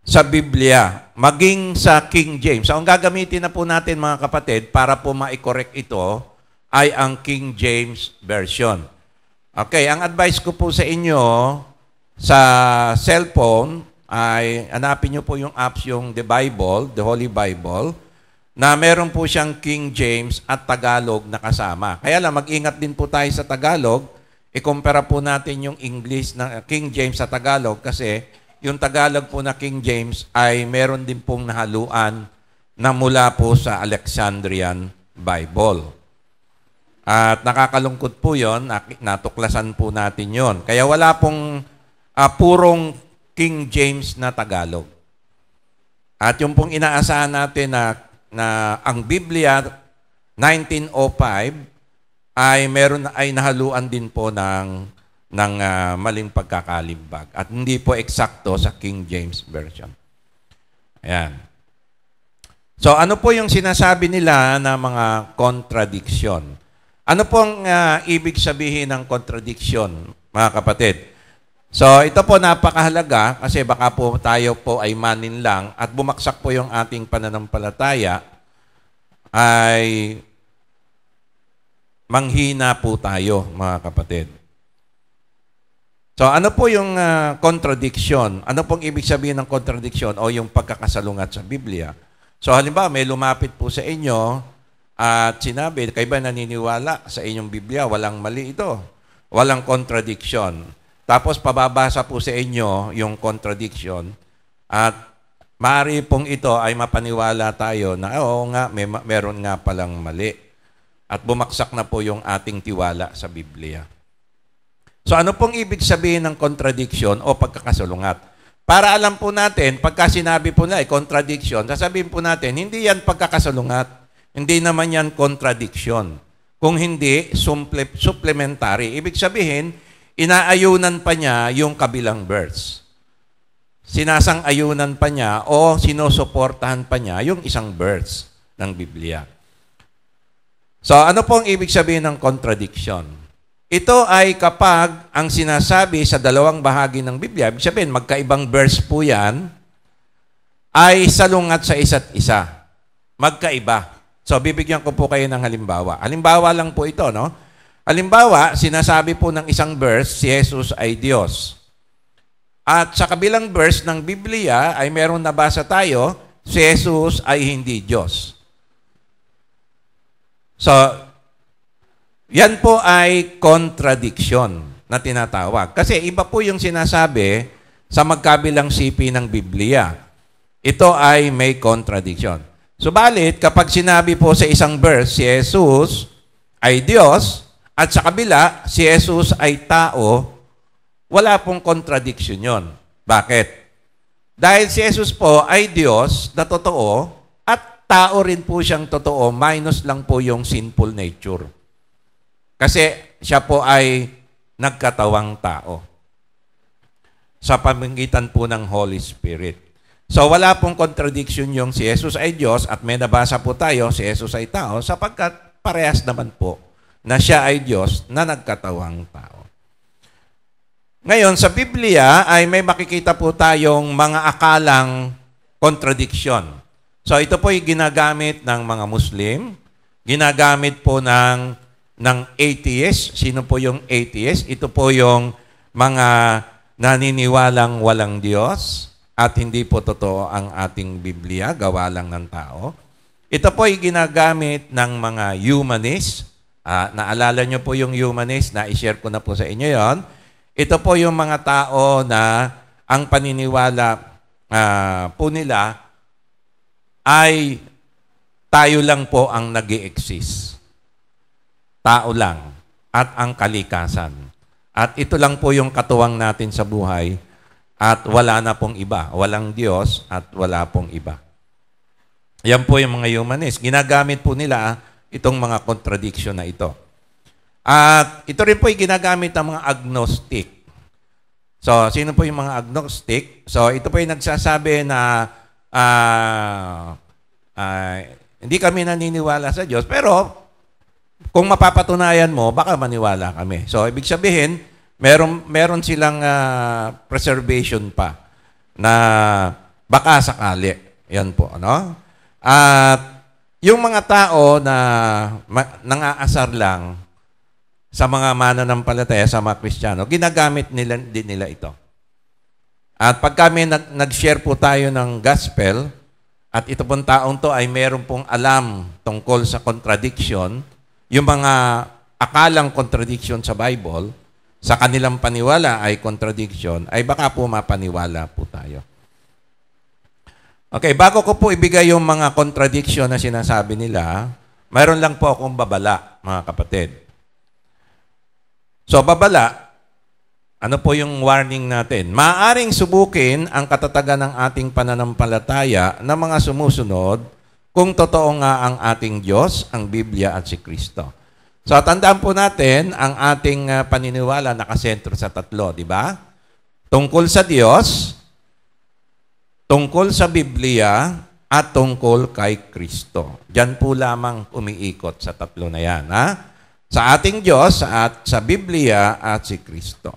sa Biblia, maging sa King James. So, ang gagamitin na po natin mga kapatid para po ma-correct ito ay ang King James Version. Okay, ang advice ko po sa inyo sa cellphone ay hanapin nyo po yung apps, yung The Bible, The Holy Bible, na meron po siyang King James at Tagalog na kasama. Kaya lang, mag-ingat din po tayo sa Tagalog. I-compare po natin yung English na King James sa Tagalog kasi yung Tagalog po na King James ay meron din pong nahaluan na mula po sa Alexandrian Bible. At nakakalungkot po yon, natuklasan po natin yon. Kaya wala pong purong King James na Tagalog. At yung pong inaasahan natin na ang Biblia 1905 ay nahaluan din po ng maling pagkakalimbag at hindi po eksakto sa King James Version. Ayan. So ano po yung sinasabi nila na mga contradiction? Ano pong ibig sabihin ng contradiction, mga kapatid? So ito po napakahalaga kasi baka po tayo po ay manin lang at bumaksak po yung ating pananampalataya ay manghina po tayo, mga kapatid. So, ano po yung contradiction? Ano pong ibig sabihin ng contradiction o yung pagkakasalungat sa Biblia? So, halimbawa, may lumapit po sa inyo at sinabi, kayo ba naniniwala sa inyong Biblia? Walang mali ito. Walang contradiction. Tapos, pababasa po sa inyo yung contradiction at maaari pong ito ay mapaniwala tayo na, oo nga, meron nga palang mali. At bumaksak na po yung ating tiwala sa Biblia. So ano pong ibig sabihin ng contradiction o pagkakasalungat? Para alam po natin, pagka sinabi po na contradiction, sasabihin po natin, hindi yan pagkakasalungat. Hindi naman yan contradiction. Kung hindi, supplementary. Ibig sabihin, inaayunan pa niya yung kabilang verse. Sinasang-ayunan pa niya o sinusuportahan pa niya yung isang verse ng Biblia. So ano pong ibig sabihin ng contradiction? Ito ay kapag ang sinasabi sa dalawang bahagi ng Biblia, ibig sabihin, magkaibang verse po yan, ay salungat sa isa't isa. Magkaiba. So, bibigyan ko po kayo ng halimbawa. Halimbawa lang po ito, no? Halimbawa, sinasabi po ng isang verse, si Jesus ay Diyos. At sa kabilang verse ng Biblia, ay meron nabasa tayo, si Jesus ay hindi Diyos. So, yan po ay contradiction na tinatawag. Kasi iba po yung sinasabi sa magkabilang sipi ng Biblia. Ito ay may contradiction. Subalit, kapag sinabi po sa isang verse, si Jesus ay Diyos, at sa kabila, si Jesus ay tao, wala pong contradiction yon. Bakit? Dahil si Jesus po ay Diyos na totoo, at tao rin po siyang totoo, minus lang po yung sinful nature. Kasi siya po ay nagkatawang tao sa pamamagitan po ng Holy Spirit. So wala pong contradiction yung si Jesus ay Diyos at may nabasa po tayo, si Jesus ay tao, sapagkat parehas naman po na siya ay Diyos na nagkatawang tao. Ngayon, sa Biblia ay may makikita po tayong mga akalang contradiction. So ito po yung ginagamit ng mga Muslim, ginagamit po ng atheist. Sino po yung atheist? Ito po yung mga naniniwalang walang Diyos at hindi po totoo ang ating Biblia, gawa lang ng tao. Ito po ay ginagamit ng mga humanist. Naalala nyo po yung humanist, na i-share ko na po sa inyo yon. Ito po yung mga tao na ang paniniwala po nila ay tayo lang po ang nag-i-exist. Tao lang at ang kalikasan. At ito lang po yung katuwang natin sa buhay at wala na pong iba. Walang Diyos at wala pong iba. Yan po yung mga humanist. Ginagamit po nila itong mga contradiction na ito. At ito rin po yung ginagamit ng mga agnostic. So, sino po yung mga agnostic? So, ito po yung nagsasabi na hindi kami naniniwala sa Diyos, pero kung mapapatunayan mo, baka maniwala kami. So, ibig sabihin, meron silang preservation pa na baka sakali. Yan po, ano? At yung mga tao na nangaasar lang sa mga mananampalataya, sa mga Kristiyano, ginagamit din nila ito. At pag kami nag-share po tayo ng gospel, at ito pong taong to ay meron pong alam tungkol sa contradiction, yung mga akalang contradiction sa Bible, sa kanilang paniwala ay contradiction, ay baka po mapaniwala po tayo. Okay, bago ko po ibigay yung mga contradiction na sinasabi nila, mayroon lang po akong babala, mga kapatid. So, babala, ano po yung warning natin? Maaring subukin ang katatagan ng ating pananampalataya ng mga sumusunod kung totoo nga ang ating Diyos, ang Biblia at si Kristo. So, tandaan po natin ang ating paniniwala nakasentro sa tatlo, di ba? Tungkol sa Diyos, tungkol sa Biblia, at tungkol kay Kristo. Diyan po lamang umiikot sa tatlo na yan. Ha? Sa ating Diyos, at sa Biblia, at si Kristo.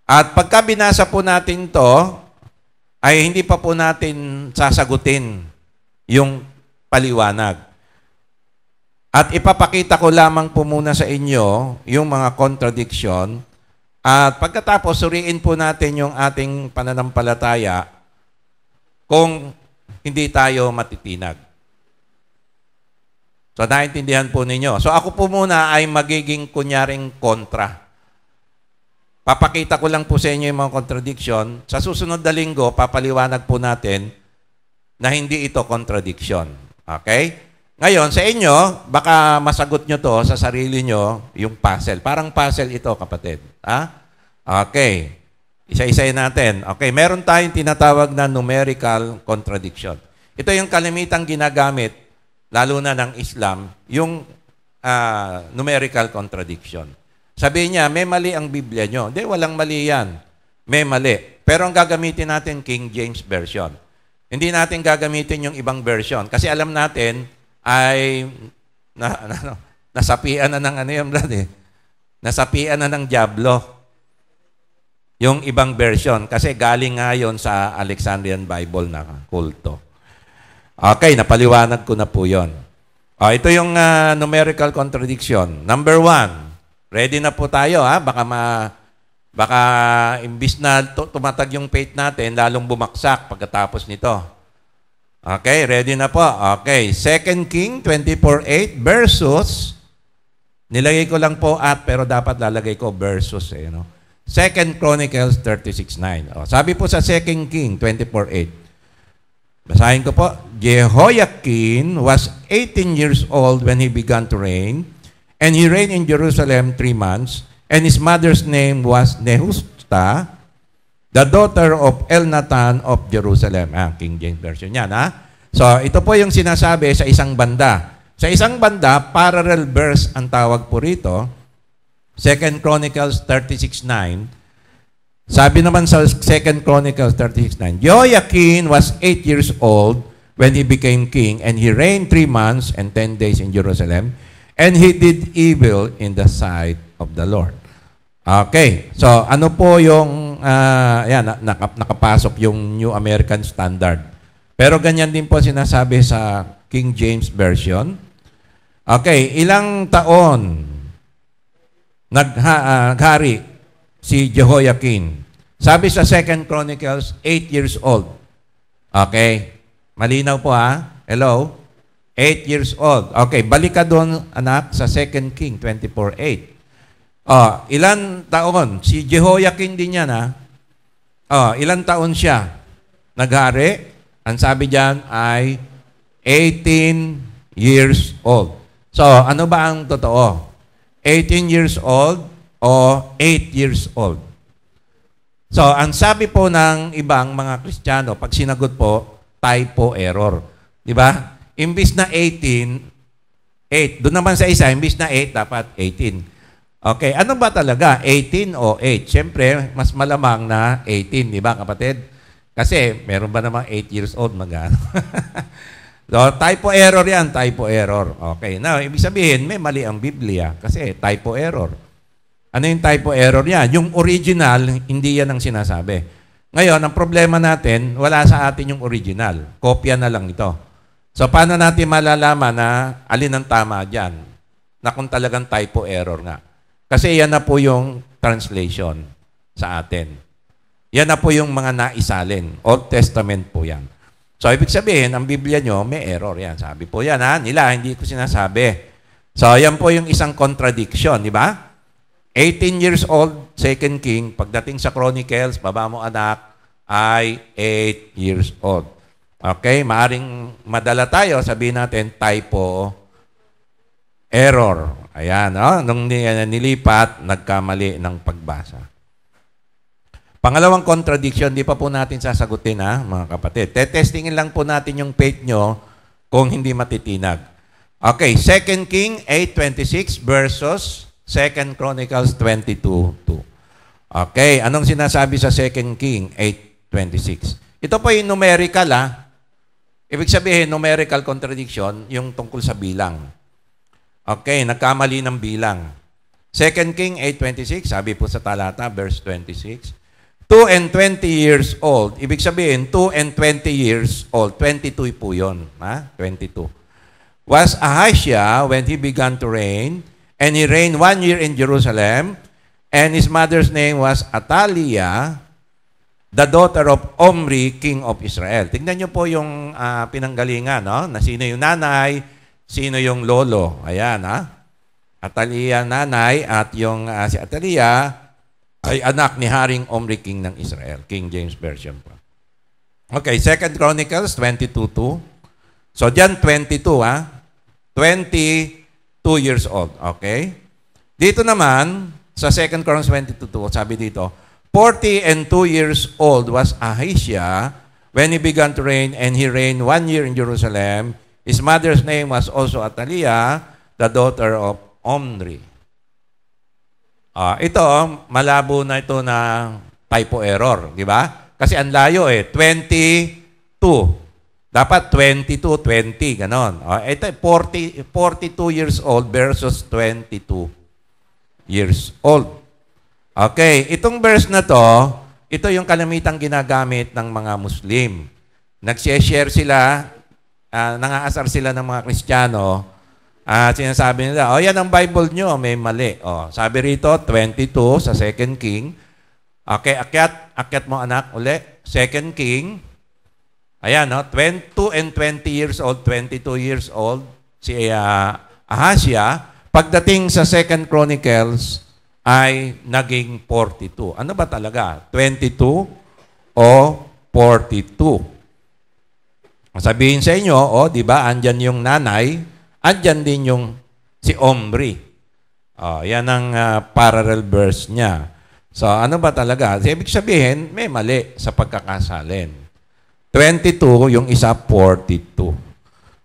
At pagka binasa po natin to, ay hindi pa po natin sasagutin yung paliwanag. At ipapakita ko lamang po muna sa inyo yung mga contradiction. At pagkatapos, suriin po natin yung ating pananampalataya kung hindi tayo matitinag. So, naintindihan po ninyo. So, ako po muna ay magiging kunyaring kontra. Papakita ko lang po sa inyo yung mga contradiction. Sa susunod na linggo, papaliwanag po natin na hindi ito contradiction. Okay? Ngayon, sa inyo, baka masagot nyo to sa sarili nyo, yung puzzle. Parang puzzle ito, kapatid. Ha? Okay. Isa-isayin natin. Okay, meron tayong tinatawag na numerical contradiction. Ito yung kalimitang ginagamit, lalo na ng Islam, yung numerical contradiction. Sabihin niya, may mali ang Biblia nyo. Hindi, walang mali yan. May mali. Pero ang gagamitin natin, King James Version. Hindi natin gagamitin yung ibang version. Kasi alam natin, ay nasapian na ng ano yung brad eh. Nasapian na ng Diablo. Yung ibang version. Kasi galing nga yun sa Alexandrian Bible na kulto. Okay, napaliwanag ko na po yun. Ito yung numerical contradiction. Number 1. Ready na po tayo, ha? Baka imbis na tumatag yung faith natin, lalong bumaksak pagkatapos nito. Okay, ready na po. Okay, 2 King 24:8 versus, nilagay ko lang po pero dapat lalagay ko versus, 2 Chronicles 36:9. Sabi po sa 2 King 24:8. Basahin ko po. Jehoiakim was 18 years old when he began to reign, and he reigned in Jerusalem 3 months, and his mother's name was Nehushta, the daughter of Elnathan of Jerusalem. King James Version yan, ha? So, ito po yung sinasabi sa isang banda. Sa isang banda, parallel verse ang tawag po rito, 2 Chronicles 36:9. Sabi naman sa 2 Chronicles 36:9, Jehoiakim was 8 years old when he became king, and he reigned 3 months and 10 days in Jerusalem, and he did evil in the sight of the Lord. Okay, so ano po yung, nakapasok yung New American Standard. Pero ganyan din po sinasabi sa King James Version. Okay, ilang taon naghari si Jehoiakim? Sabi sa 2 Chronicles, 8 years old. Okay. Malinaw po ha? Hello? 8 years old. Okay, balik ka doon, anak, sa 2 King 24:8. Ilan taon? Si Jehoiakim din yan ha? Ilan taon siya? Naghari? Ang sabi diyan ay 18 years old. So, ano ba ang totoo? 18 years old o 8 years old? So, ang sabi po ng ibang mga Kristiyano, pag sinagot po, typo error. Di ba? Imbis na 18, 8. Doon naman sa isa, imbis na 8, dapat 18. Okay, ano ba talaga? 18 o 8? Siyempre, mas malamang na 18, di ba kapatid? Kasi, meron ba namang 8 years old magano? So, typo error yan, typo error. Okay, now, ibig sabihin, may mali ang Biblia kasi typo error. Ano yung typo error yan? Yung original, hindi yan ang sinasabi. Ngayon, ang problema natin, wala sa atin yung original. Kopya na lang ito. So, paano natin malalaman na alin ang tama dyan? Na kung talagang typo error nga. Kasi yan na po yung translation sa atin. Yan na po yung mga naisalin. Old Testament po yan. So, ibig sabihin, ang Biblia nyo, may error yan. Sabi po yan, ha? Nila, hindi ko sinasabi. So, yan po yung isang contradiction, di ba? 18 years old, 2 King, pagdating sa Chronicles, baba mo anak, ay 8 years old. Okay, maaring madala tayo, sabihin natin, typo error. Ayan, nung nilipat, nagkamali ng pagbasa. Pangalawang contradiction, di pa po natin sasagutin, mga kapatid. Testingin lang po natin yung faith nyo kung hindi matitinag. Okay, 2 King 8:26 versus 2 Chronicles 22:2. Okay, anong sinasabi sa 2 King 8:26? Ito po yung numerical, Ibig sabihin, numerical contradiction, yung tungkol sa bilang. Okay, nagkamali ng bilang. 2 King 8:26, sabi po sa talata, verse 26. 2 and 20 years old. Ibig sabihin, 2 and 20 years old. 22 po yun. 22. Was Ahaziah when he began to reign, and he reigned 1 year in Jerusalem, and his mother's name was Athaliah, the daughter of Omri, king of Israel. Tingnan niyo po yung pinanggalingan, no? Na sino yung nanay, sino yung lolo. Ayan, Athaliah nanay at yung si Athaliah ay anak ni Haring Omri, king ng Israel. King James Version po. Okay, 2 Chronicles 22:2. So, dyan 22, 22 years old. Okay? Dito naman, sa 2 Chronicles 22:2, sabi dito, 40 and 2 years old was Ahaziah when he began to reign, and he reigned 1 year in Jerusalem. His mother's name was also Athaliah, the daughter of Omri. Ito, malabo na ito na typo error, di ba? Kasi ang layo 22. Dapat 22, 20, ganon. Ito 42 years old versus 22 years old. Okay, itong verse na to, ito yung kalamitang ginagamit ng mga Muslim. Nag-share sila, nangaasar sila ng mga Kristiyano, sinasabi nila, yan ang Bible nyo, may mali. Sabi rito, 22 sa 2 King. Okay, akyat mo anak, uli. 2 King. Ayan, 22 and 20 years old, 22 years old, si Ahaziah. Pagdating sa 2 Chronicles, ay naging 42. Ano ba talaga? 22 o 42? Sabihin sa inyo, di ba, andyan yung nanay, andyan din yung si Omri. Yan ang parallel verse niya. So, ano ba talaga? Ibig sabihin, may mali sa pagkakasalin. 22, yung isa 42.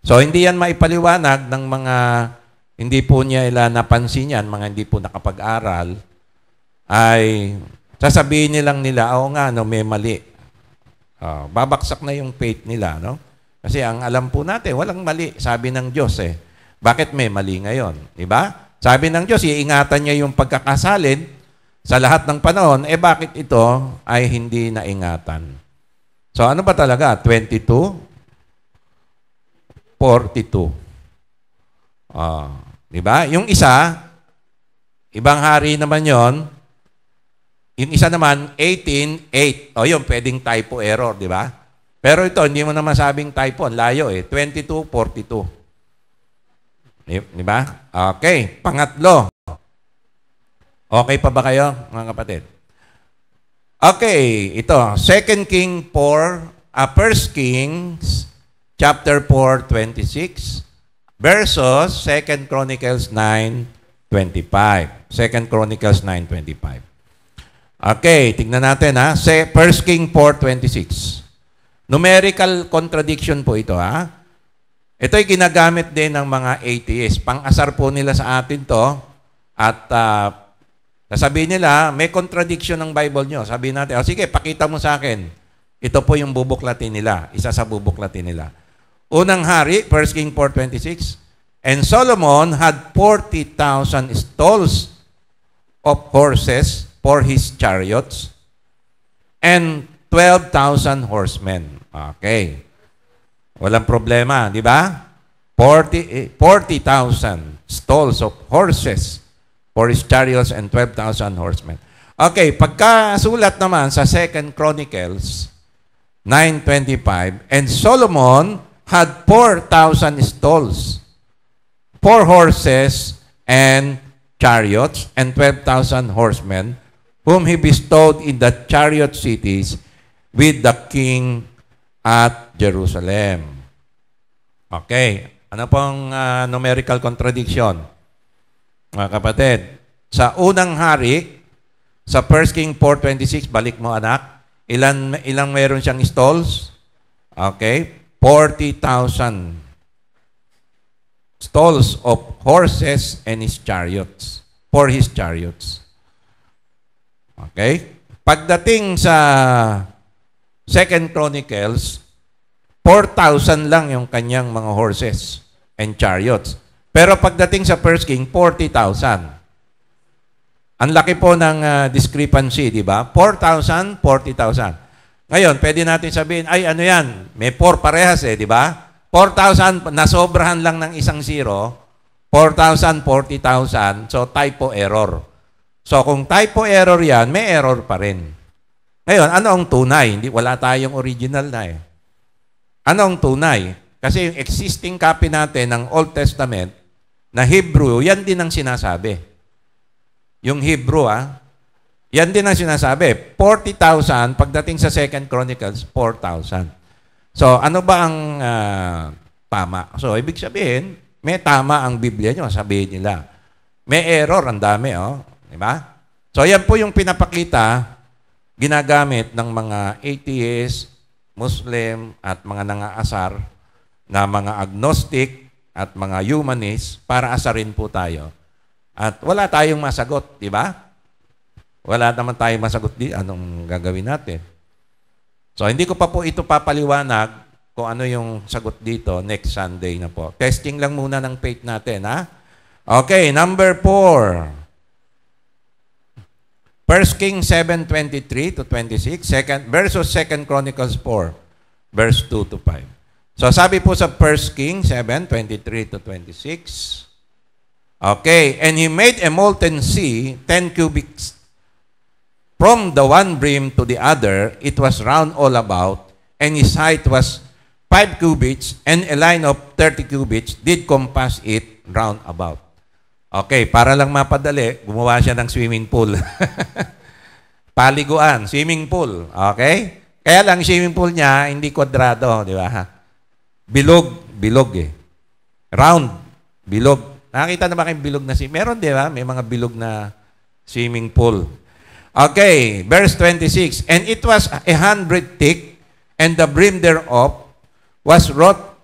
So, hindi yan maipaliwanag ng mga hindi po niya napansin yan, mga hindi po nakapag-aral, ay sasabihin nilang nila, nga, may mali. Babaksak na yung faith nila, no? Kasi ang alam po natin, walang mali, sabi ng Diyos Bakit may mali ngayon? Diba? Sabi ng Diyos, iingatan niya yung pagkakasalin sa lahat ng panahon, bakit ito ay hindi naingatan? So, ano ba talaga? 22? 42. Diba? Yung isa, ibang hari naman yon, Yung isa naman, 18:8. O yun, pwedeng typo error, di ba? Pero ito, hindi mo na masabing typo. Ang layo 22:42. Di ba? Okay. Pangatlo. Okay pa ba kayo, mga kapatid? Okay. Ito, 2 Kings chapter 4:26 versus 2 Chronicles 9:25. 2 Chronicles 9:25. Okay, tignan natin 1 Kings 4:26. Numerical contradiction po ito Ito'y ginagamit din ng mga atheists. Pang-asar po nila sa atin to. At sasabihin nila, may contradiction ng Bible nyo. Sabihin natin, sige, pakita mo sa akin. Ito po yung bubuklatin nila. Isa sa bubuklatin nila. Unang hari, 1 Kings 4:26. And Solomon had 40,000 stalls of horses for his chariots and 12,000 horsemen. Okay. Walang problema, di ba? 40,000 stalls of horses for his chariots and 12,000 horsemen. Okay, pagkasulat naman sa 2 Chronicles 9:25, and Solomon had 4,000 stalls, 4 horses and chariots, and 12,000 horsemen, whom he bestowed in the chariot cities with the king at Jerusalem. Okay. Ano pong numerical contradiction? Mga kapatid, sa unang hari, sa 1 Kings 4:26, balik mo anak, ilang meron siyang stalls? Okay. 40,000 stalls of horses and his chariots. For his chariots. Okay. Pagdating sa 2 Chronicles, 4,000 lang yung kanyang mga horses and chariots. Pero pagdating sa 1 King, 40,000. Ang laki po ng discrepancy, di ba? 4,000, 40,000. Ngayon, pwede natin sabihin, ay ano yan, may 4 parehas di ba? 4,000, nasobrahan lang ng isang zero, 4,000, 40,000, so typo error. So kung typo error yan, may error pa rin. Ngayon, ano ang tunay? Wala tayong original na Ano ang tunay? Kasi yung existing copy natin ng Old Testament na Hebrew, yan din ang sinasabi. Yung Hebrew, yan din ang sinasabi. 40,000, pagdating sa 2 Chronicles, 4,000. So, ano ba ang tama? So, ibig sabihin, may tama ang Biblia nyo, sabihin nila. May error, ang dami, Diba? So, yan po yung pinapakita ginagamit ng mga atheist, Muslim, at mga nangaasar na mga agnostic at mga humanist para asarin po tayo. At wala tayong masagot, di ba? Wala naman tayong masagot anong gagawin natin. So, hindi ko pa po ito papaliwanag kung ano yung sagot dito next Sunday na po. Testing lang muna ng faith natin, Okay, number 4. 1 Kings 7:23-26, versus 2 Chronicles 4, verse 2-5. So sabi po sa 1 Kings 7:23-26, okay, and he made a molten sea 10 cubits from the one brim to the other. It was round all about, and his height was 5 cubits, and a line of 30 cubits did compass it round about. Okay, para lang mapadali, gumawa siya ng swimming pool. Paliguan, swimming pool. Okay? Kaya lang swimming pool niya, hindi kwadrado, di ba? Bilog Round, bilog. Nakita na ba kayong bilog na meron, di ba? May mga bilog na swimming pool. Okay, verse 26. And it was 100 thick, and the brim thereof was wrought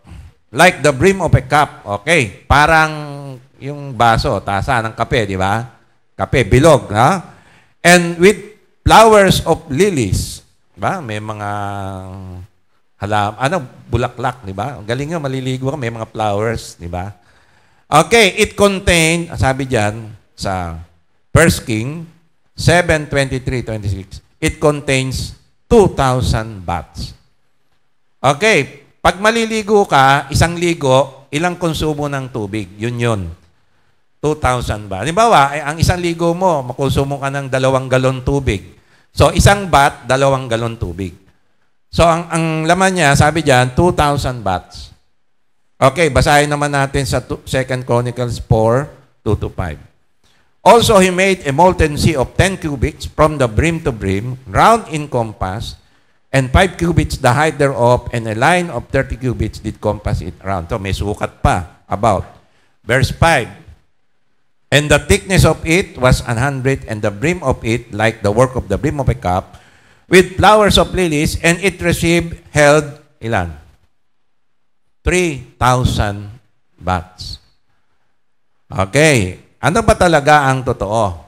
like the brim of a cup. Okay, parang yung baso, tasa ng kape, di ba? Kape, bilog, And with flowers of lilies, ba? May mga bulaklak, di ba? Galing nga, maliligo ka, may mga flowers, di ba? Okay, it contained, sabi diyan sa 1 King 7:23-26, it contains 2,000 baths. Okay, pag maliligo ka, isang ligo, ilang konsumo ng tubig? Yun. 2,000 ba? Halimbawa, ang isang ligo mo, makonsumo ka ng 2 galon tubig. So, isang bat, 2 galon tubig. So, ang laman niya, sabi diyan, 2,000 bats. Okay, basahin naman natin sa 2 Chronicles 4, 2-5. Also, he made a molten sea of 10 cubits from the brim to brim, round in compass, and 5 cubits the height thereof, and a line of 30 cubits did compass it round. So, may sukat pa about. Verse 5. And the thickness of it was 100, and the brim of it like the work of the brim of a cup, with flowers of lilies, and it held, ilan? 3,000 bats. Okay. Ano ba talaga ang totoo?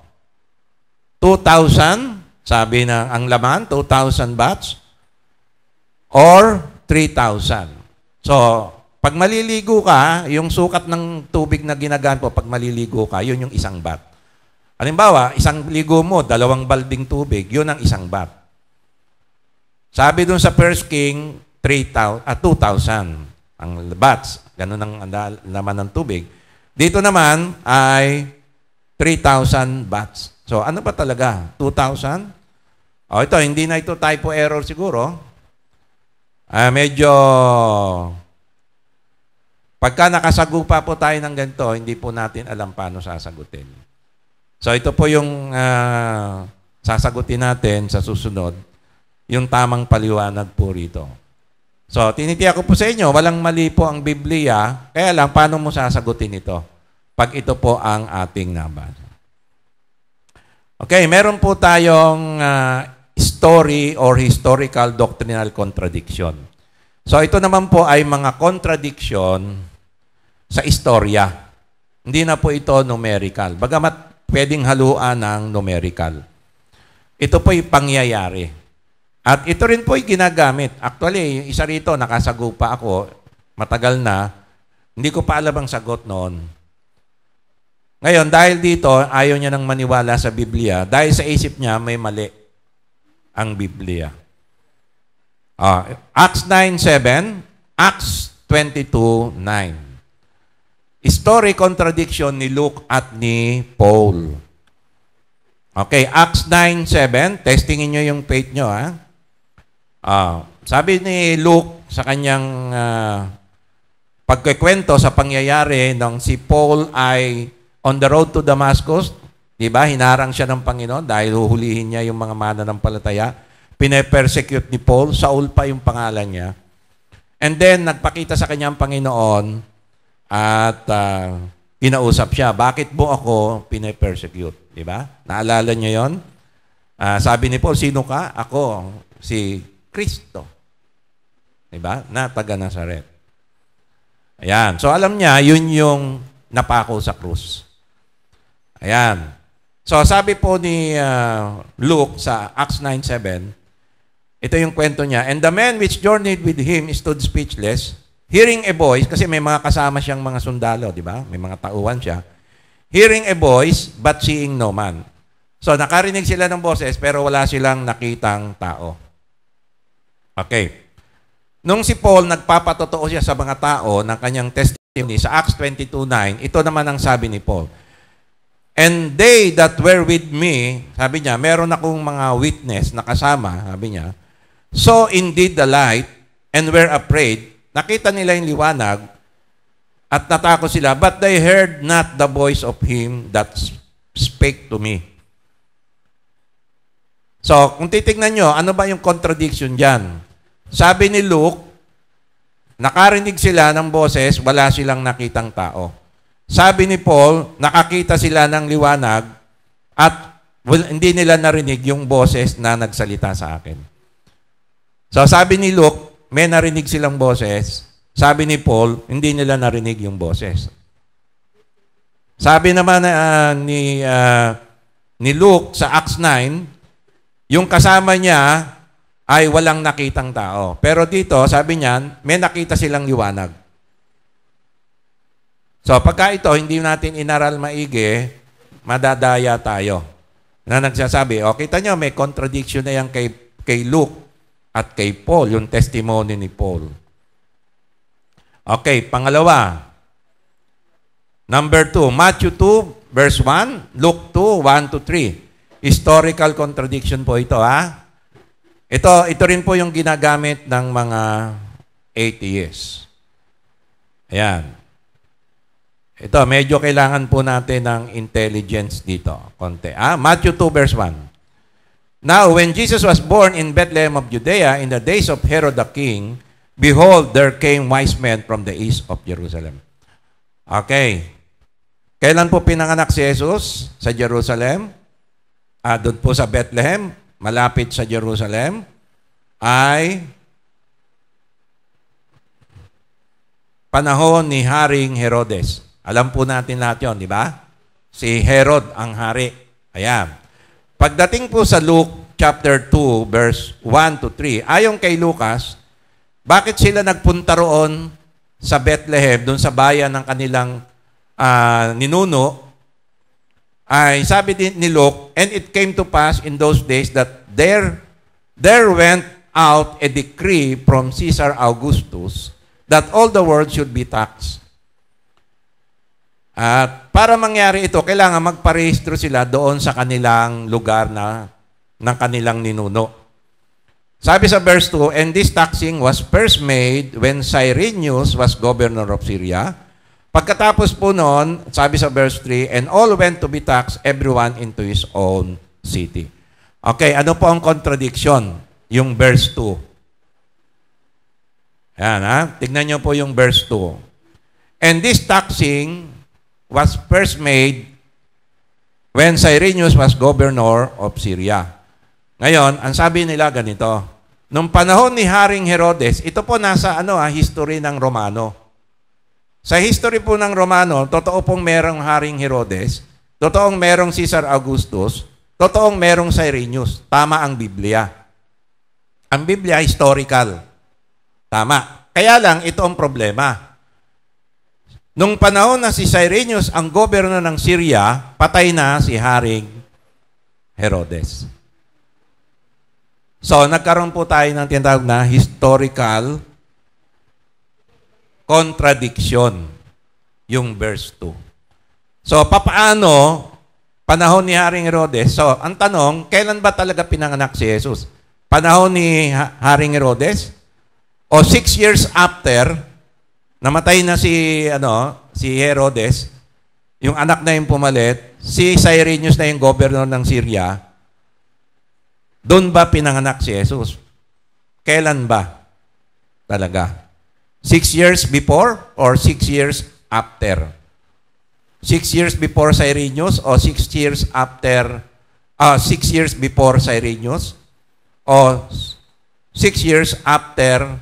2,000, sabi na ang laman, 2,000 bats, or 3,000. So, pag maliligo ka, yung sukat ng tubig na ginagaan po, pag maliligo ka, yun yung isang bat. Halimbawa, isang ligo mo, 2 balding tubig, yun ang isang bat. Sabi dun sa 1 King, 2,000 ang bats. Ganun ang laman ng tubig. Dito naman ay 3,000 bats. So, ano ba talaga? 2,000? O, ito, hindi na ito typo error siguro. Medyo... Pagka nakasagupa po tayo ng ganito, hindi po natin alam paano sasagutin. So ito po yung sasagutin natin sa susunod, yung tamang paliwanag po rito. So tinitiyak ko po sa inyo, walang mali po ang Biblia, kaya lang paano mo sasagutin ito pag ito po ang ating nabasa. Okay, meron po tayong story or historical doctrinal contradiction. So ito naman po ay mga contradiction sa istorya. Hindi na po ito numerical. Bagamat pwedeng haluan ng numerical. Ito po ay pangyayari. At ito rin po ay ginagamit. Actually, yung isa rito, nakasagupa ako, matagal na, hindi ko pa alam ang sagot noon. Ngayon, dahil dito, ayaw niya nang maniwala sa Biblia, dahil sa isip niya, may mali ang Biblia. Acts 9:7, Acts 22:9. Story contradiction ni Luke at ni Paul. Okay, Acts 9:7, testingin nyo yung faith nyo, ha? Sabi ni Luke sa kanyang pagkikwento sa pangyayari nung si Paul ay on the road to Damascus, di ba? Hinarang siya ng Panginoon dahil huhulihin niya yung mga mananampalataya. Pine-persecute ni Paul, Saul pa yung pangalan niya. And then, nagpakita sa kanya ang Panginoon at kinausap siya, bakit mo ako pine-persecute? Di ba? Naalala niyo yon? Sabi ni Paul, sino ka? Ako, si Kristo. Di ba? Na taga Nazaret. Ayan. So, alam niya, yun yung napako sa krus. Ayan. So, sabi po ni Luke sa Acts 9:7, ito yung kwento niya. And the man which journeyed with him stood speechless, hearing a voice, kasi may mga kasama siyang mga sundalo, di ba? May mga tauhan siya. Hearing a voice, but seeing no man. So, nakarinig sila ng boses, pero wala silang nakitang tao. Okay. Nung si Paul, nagpapatotoo siya sa mga tao ng kanyang testimony sa Acts 22:9, ito naman ang sabi ni Paul. And they that were with me, sabi niya, meron akong mga witness na kasama, sabi niya, saw indeed the light and were afraid. Nakita nila yung liwanag at natakot sila, but they heard not the voice of him that spake to me. So, kung titignan nyo, ano ba yung contradiction dyan? Sabi ni Luke, nakarinig sila ng boses, wala silang nakitang tao. Sabi ni Paul, nakakita sila ng liwanag at hindi nila narinig yung boses na nagsalita sa akin. So, sabi ni Luke, may narinig silang boses. Sabi ni Paul, hindi nila narinig yung boses. Sabi naman ni Luke sa Acts 9, yung kasama niya ay walang nakitang tao. Pero dito, sabi niya, may nakita silang liwanag. So, pagka ito, hindi natin inaral maigi, madadaya tayo. Na nagsasabi, kita nyo, may contradiction na yan kay Luke at kay Paul, yung testimony ni Paul. Okay, pangalawa. Number 2, Matthew 2, verse 1, Luke 2, 1-3. Historical contradiction po ito, ha? Ito rin po yung ginagamit ng mga atheists. Ayan. Ito, medyo kailangan po natin ng intelligence dito. Konti. Matthew 2 verse 1. Now, when Jesus was born in Bethlehem of Judea in the days of Herod the king, behold, there came wise men from the east of Jerusalem. Okay. Kailan po pinanganak si Jesus? Sa Jerusalem? Doon po sa Bethlehem, malapit sa Jerusalem, ay panahon ni Haring Herodes. Alam po natin lahat yun, di ba? Si Herod ang hari. Ayan. Pagdating po sa Luke chapter 2, verse 1 to 3, ayon kay Lucas, bakit sila nagpunta roon sa Bethlehem, doon sa bayan ng kanilang ninuno, ay sabi din ni Luke, and it came to pass in those days that there went out a decree from Caesar Augustus that all the world should be taxed. At para mangyari ito, kailangan magparehistro sila doon sa kanilang lugar ng kanilang ninuno. Sabi sa verse 2, and this taxing was first made when Cyrenius was governor of Syria. Pagkatapos po noon, sabi sa verse 3, and all went to be taxed, everyone into his own city. Okay, ano po ang contradiction? Yung verse 2. Yan, tignan nyo po yung verse 2. And this taxing was first made when Cyrenius was governor of Syria. Ngayon, ang sabi nila ganito, nung panahon ni Haring Herodes, ito po nasa history ng Romano. Sa history po ng Romano, totoo pong merong Haring Herodes, totoong merong Caesar Augustus, totoong merong Cyrenius. Tama ang Biblia. Ang Biblia, historical. Tama. Kaya lang, ito ang problema. Nung panahon na si Cyrenius ang gobyerno ng Syria, patay na si Haring Herodes. So, nagkaroon po tayo ng tinatawag na historical contradiction, yung verse 2. So, papaano panahon ni Haring Herodes? So, ang tanong, kailan ba talaga pinanganak si Jesus? Panahon ni Haring Herodes? O 6 years after, namatay na si Herodes, yung anak na yung pumalit, si Cyrenius na yung governor ng Syria, doon ba pinanganak si Jesus? Kailan ba talaga? 6 years before or 6 years after? 6 years before Cyrenius o 6 years after 6 years before Cyrenius o 6 years after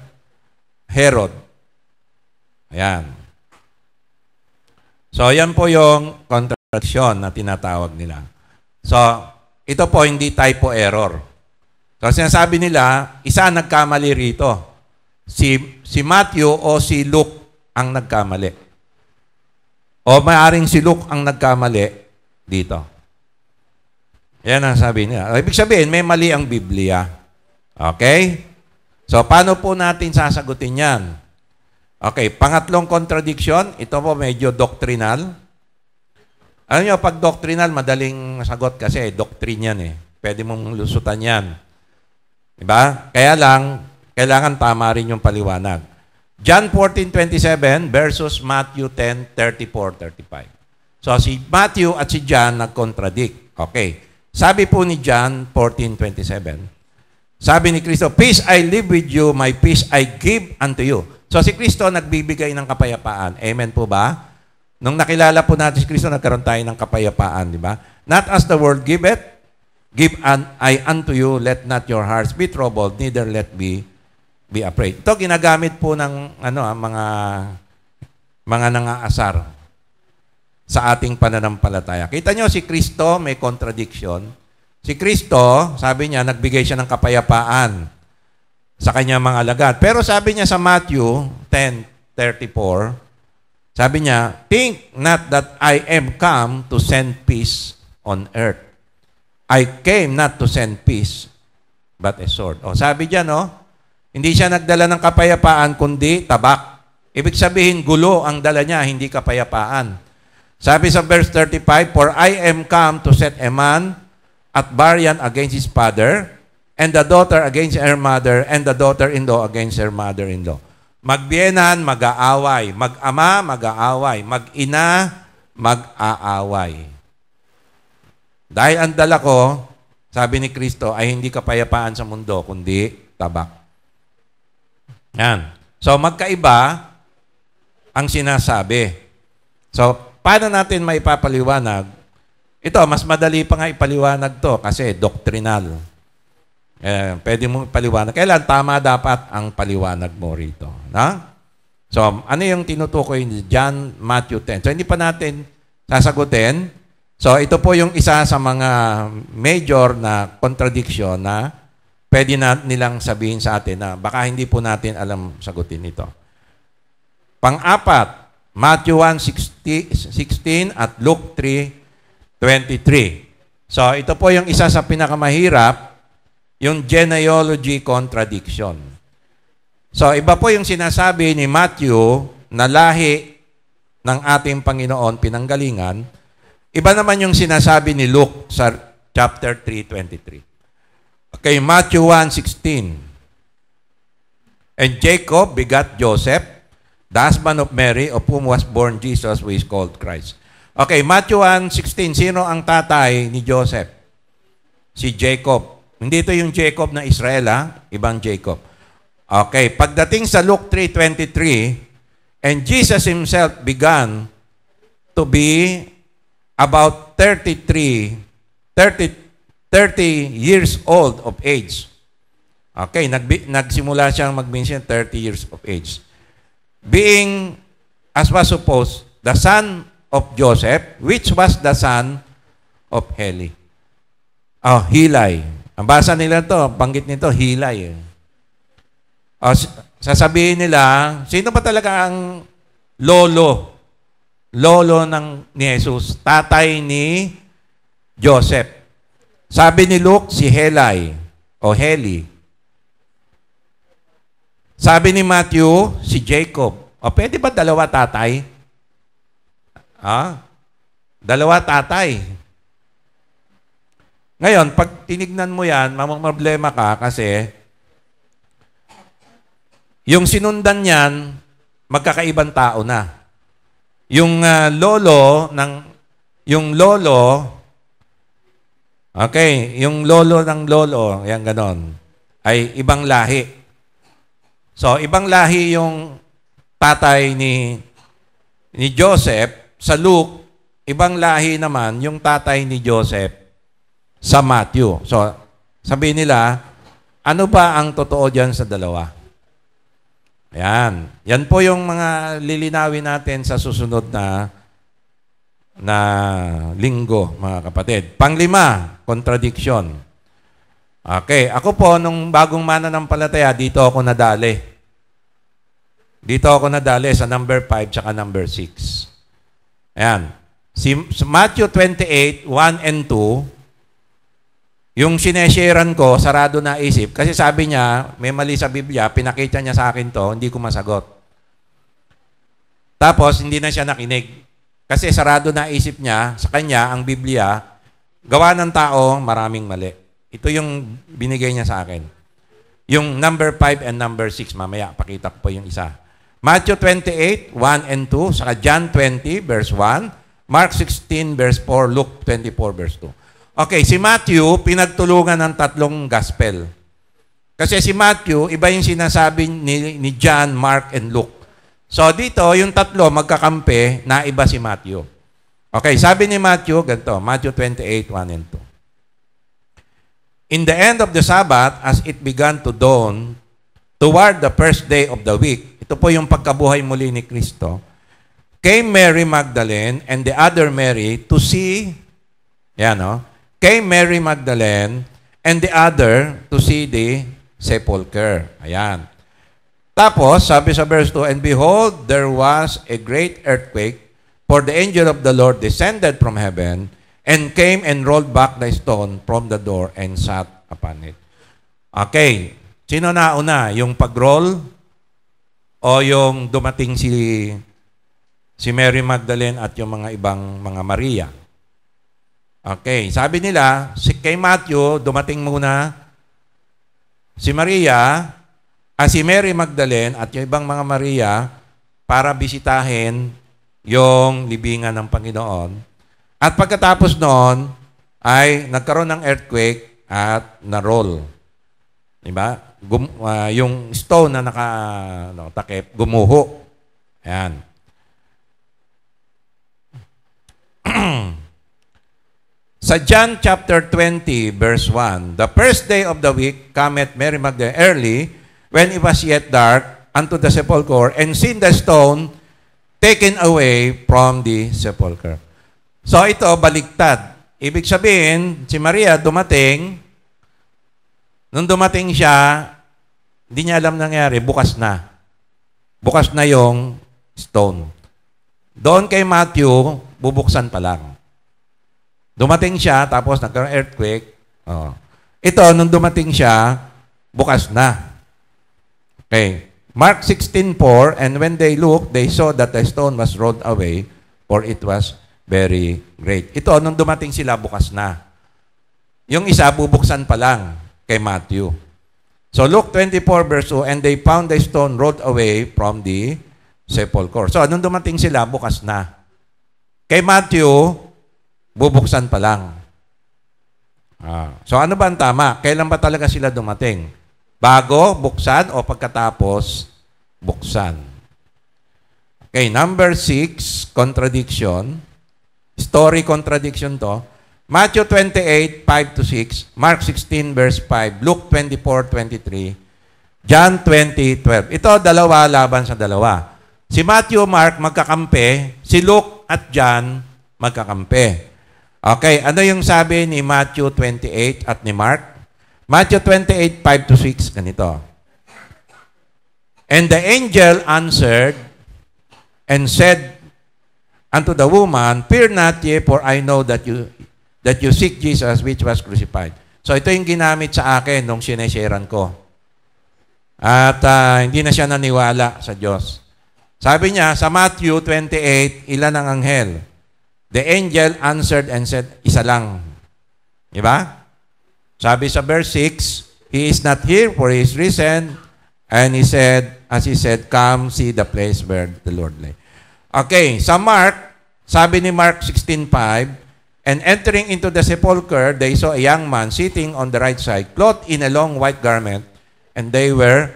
Herod? Ayan. So, yan po yung contradiction na tinatawag nila. So, ito po hindi typo error. So, sinasabi nila, isa nagkamali rito. Si Matthew o si Luke ang nagkamali. O maaring si Luke ang nagkamali dito. Yan ang sabi niya. Ibig sabihin, may mali ang Biblia. Okay? So, paano po natin sasagutin yan? Okay, pangatlong contradiction, ito po medyo doctrinal. Alam nyo, pag doctrinal, madaling sagot kasi doctrine yan eh. Pwede mong lusutan yan. Diba? Kaya lang, kailangan tama rin yung paliwanag. John 14:27 versus Matthew 10:34-35. So, si Matthew at si John nag-contradict. Okay. Sabi po ni John 14:27, sabi ni Kristo, peace I live with you, my peace I give unto you. So, si Kristo nagbibigay ng kapayapaan. Amen po ba? Nung nakilala po natin si Kristo, nagkaroon tayo ng kapayapaan, di ba? Not as the world giveth, give I unto you, let not your hearts be troubled, neither let be afraid. Ito ginagamit po ng mga nangaasar sa ating pananampalataya. Kita nyo, si Kristo may contradiction. Si Kristo, sabi niya, nagbigay siya ng kapayapaan sa kanyang mga alagad. Pero sabi niya sa Matthew 10:34, sabi niya, think not that I am come to send peace on earth. I came not to send peace, but a sword. O, sabi diyan, no? Hindi siya nagdala ng kapayapaan, kundi tabak. Ibig sabihin, gulo ang dala niya, hindi kapayapaan. Sabi sa verse 35, for I am come to set a man at variance against his father, and the daughter against her mother, and the daughter-in-law against her mother-in-law. Magbiyenan, mag-aaway. Mag-ama, mag-aaway. Mag-ina, mag-aaway. Dahil ang dala ko, sabi ni Kristo, ay hindi kapayapaan sa mundo, kundi tabak. Yan. So, magkaiba ang sinasabi. So, paano natin maipapaliwanag? Ito, mas madali pa nga ipaliwanag to kasi doctrinal. Pwede mo ipaliwanag. Kailan tama dapat ang paliwanag mo rito? Na? So, ano yung tinutukoy ni John, Matthew 10? So, hindi pa natin sasagutin. So, ito po yung isa sa mga major na contradiction na pwede nilang sabihin sa atin na baka hindi po natin alam sagutin ito. Pang-apat, Matthew 1:16 at Luke 3:23. So, ito po yung isa sa pinakamahirap, yung genealogy contradiction. So, iba po yung sinasabi ni Matthew na lahi ng ating Panginoon, pinanggalingan. Iba naman yung sinasabi ni Luke sa chapter 3:23. Okay, Matthew 1:16. And Jacob begat Joseph, the husband of Mary, of whom was born Jesus, who is called Christ. Okay, Matthew 1:16. Sino ang tatay ni Joseph? Si Jacob. Hindi ito yung Jacob na Israel, ha? Ibang Jacob. Okay, pagdating sa Luke 3:23, and Jesus himself began to be about 30 years old of age. Okay, nagsimula siyang mag-mention 30 years of age. Being, as was supposed, the son of Joseph, which was the son of Heli. Heli. Ang basa nila to, banggit nito, Heli. Sasabihin nila, sino ba talaga ang lolo ni Jesus? Tatay ni Joseph. Sabi ni Luke, si Heli o Heli. Sabi ni Matthew, si Jacob. Pwede ba dalawa tatay? Dalawa tatay. Ngayon, pag tinignan mo yan, mamang-problema ka kasi yung sinundan niyan, magkakaibang tao na. Yung lolo, yung lolo ng lolo, yan ganon, ay ibang lahi. So, ibang lahi yung tatay ni Joseph. Sa Luke, ibang lahi naman yung tatay ni Joseph sa Matthew. So, sabihin nila, ano ba ang totoo dyan sa dalawa? Ayan. Yan po yung mga lilinawin natin sa susunod na linggo, mga kapatid. Panglima, contradiction. Okay. Ako po, nung bagong mananampalataya, dito ako nadali. Dito ako nadali sa number 5 tsaka number 6. Ayan. Si Matthew 28, 1 and 2, yung sinesharean ko, sarado na isip. Kasi sabi niya, may mali sa Biblia, pinakita niya sa akin to, hindi ko masagot. Tapos, hindi na siya nakinig. Kasi sarado na isip niya, sa kanya, ang Biblia, gawa ng tao, maraming mali. Ito yung binigay niya sa akin. Yung number 5 and number 6, mamaya, pakita ko po yung isa. Matthew 28, 1 and 2, saka John 20, verse 1, Mark 16, verse 4, Luke 24, verse 2. Okay, si Matthew, pinagtulungan ng tatlong gospel. Kasi si Matthew, iba yung sinasabi ni John, Mark, and Luke. So dito, yung tatlo, magkakampi, na iba si Matthew. Okay, sabi ni Matthew, ganito, Matthew 28, 1 and 2. In the end of the Sabbath, as it began to dawn, toward the first day of the week, ito po yung pagkabuhay muli ni Kristo, came Mary Magdalene and the other Mary to see, came Mary Magdalene and the other to see the sepulcher. Ayan. Tapos, sabi sa verse 2, and behold, there was a great earthquake, for the angel of the Lord descended from heaven and came and rolled back the stone from the door and sat upon it. Okay. Sino nauna? Yung pag-roll o yung dumating si Mary Magdalene at yung mga ibang mga Maria? Okay, sabi nila, kay Matthew, dumating muna si Maria, si Mary Magdalene at yung ibang mga Maria para bisitahin yung libingan ng Panginoon. At pagkatapos noon, ay nagkaroon ng earthquake at na-roll. Diba? Yung stone na nakatakip, gumuho. Ayan. Sa John chapter 20, verse 1, the first day of the week cometh Mary Magdalene early, when it was yet dark, unto the sepulchre, and seen the stone taken away from the sepulchre. So ito, baliktad. Ibig sabihin, si Maria dumating, nung dumating siya, hindi niya alam nangyari, bukas na. Bukas na yung stone. Doon kay Matthew, bubuksan pa lang. Dumating siya, tapos nagkaroon earthquake. Oh. Ito, nung dumating siya, bukas na. Okay. Mark 16:4, and when they looked, they saw that the stone was rolled away, for it was very great. Ito, nung dumating sila, bukas na. Yung isa, bubuksan pa lang kay Matthew. So, Luke 24, verse 2, and they found the stone rolled away from the sepulchre. So, nung dumating sila, bukas na. Kay Matthew, bubuksan pa lang. So, ano ba ang tama? Kailan ba talaga sila dumating? Bago, buksan, o pagkatapos, buksan? Okay, number 6, contradiction. Story contradiction to. Matthew 28, 5-6, Mark 16, verse 5, Luke 24, 23, John 20, 12. Ito, dalawa laban sa dalawa. Si Matthew, Mark, magkakampi. Si Luke at John, magkakampi. Okay, ano yung sabi ni Matthew 28 at ni Mark? Matthew 28, 5-6, ganito. And the angel answered and said unto the woman, fear not ye, for I know that you seek Jesus which was crucified. So ito yung ginamit sa akin nung sinesharean ko. At hindi na siya naniwala sa Diyos. Sabi niya, sa Matthew 28, ilan ang anghel? The angel answered and said, isa lang. Diba? Sabi sa verse 6, he is not here, for he is risen. And he said, as he said, come see the place where the Lord lay. Okay, sa Mark, sabi ni Mark 16:5, and entering into the sepulchre, they saw a young man sitting on the right side, clothed in a long white garment, and they were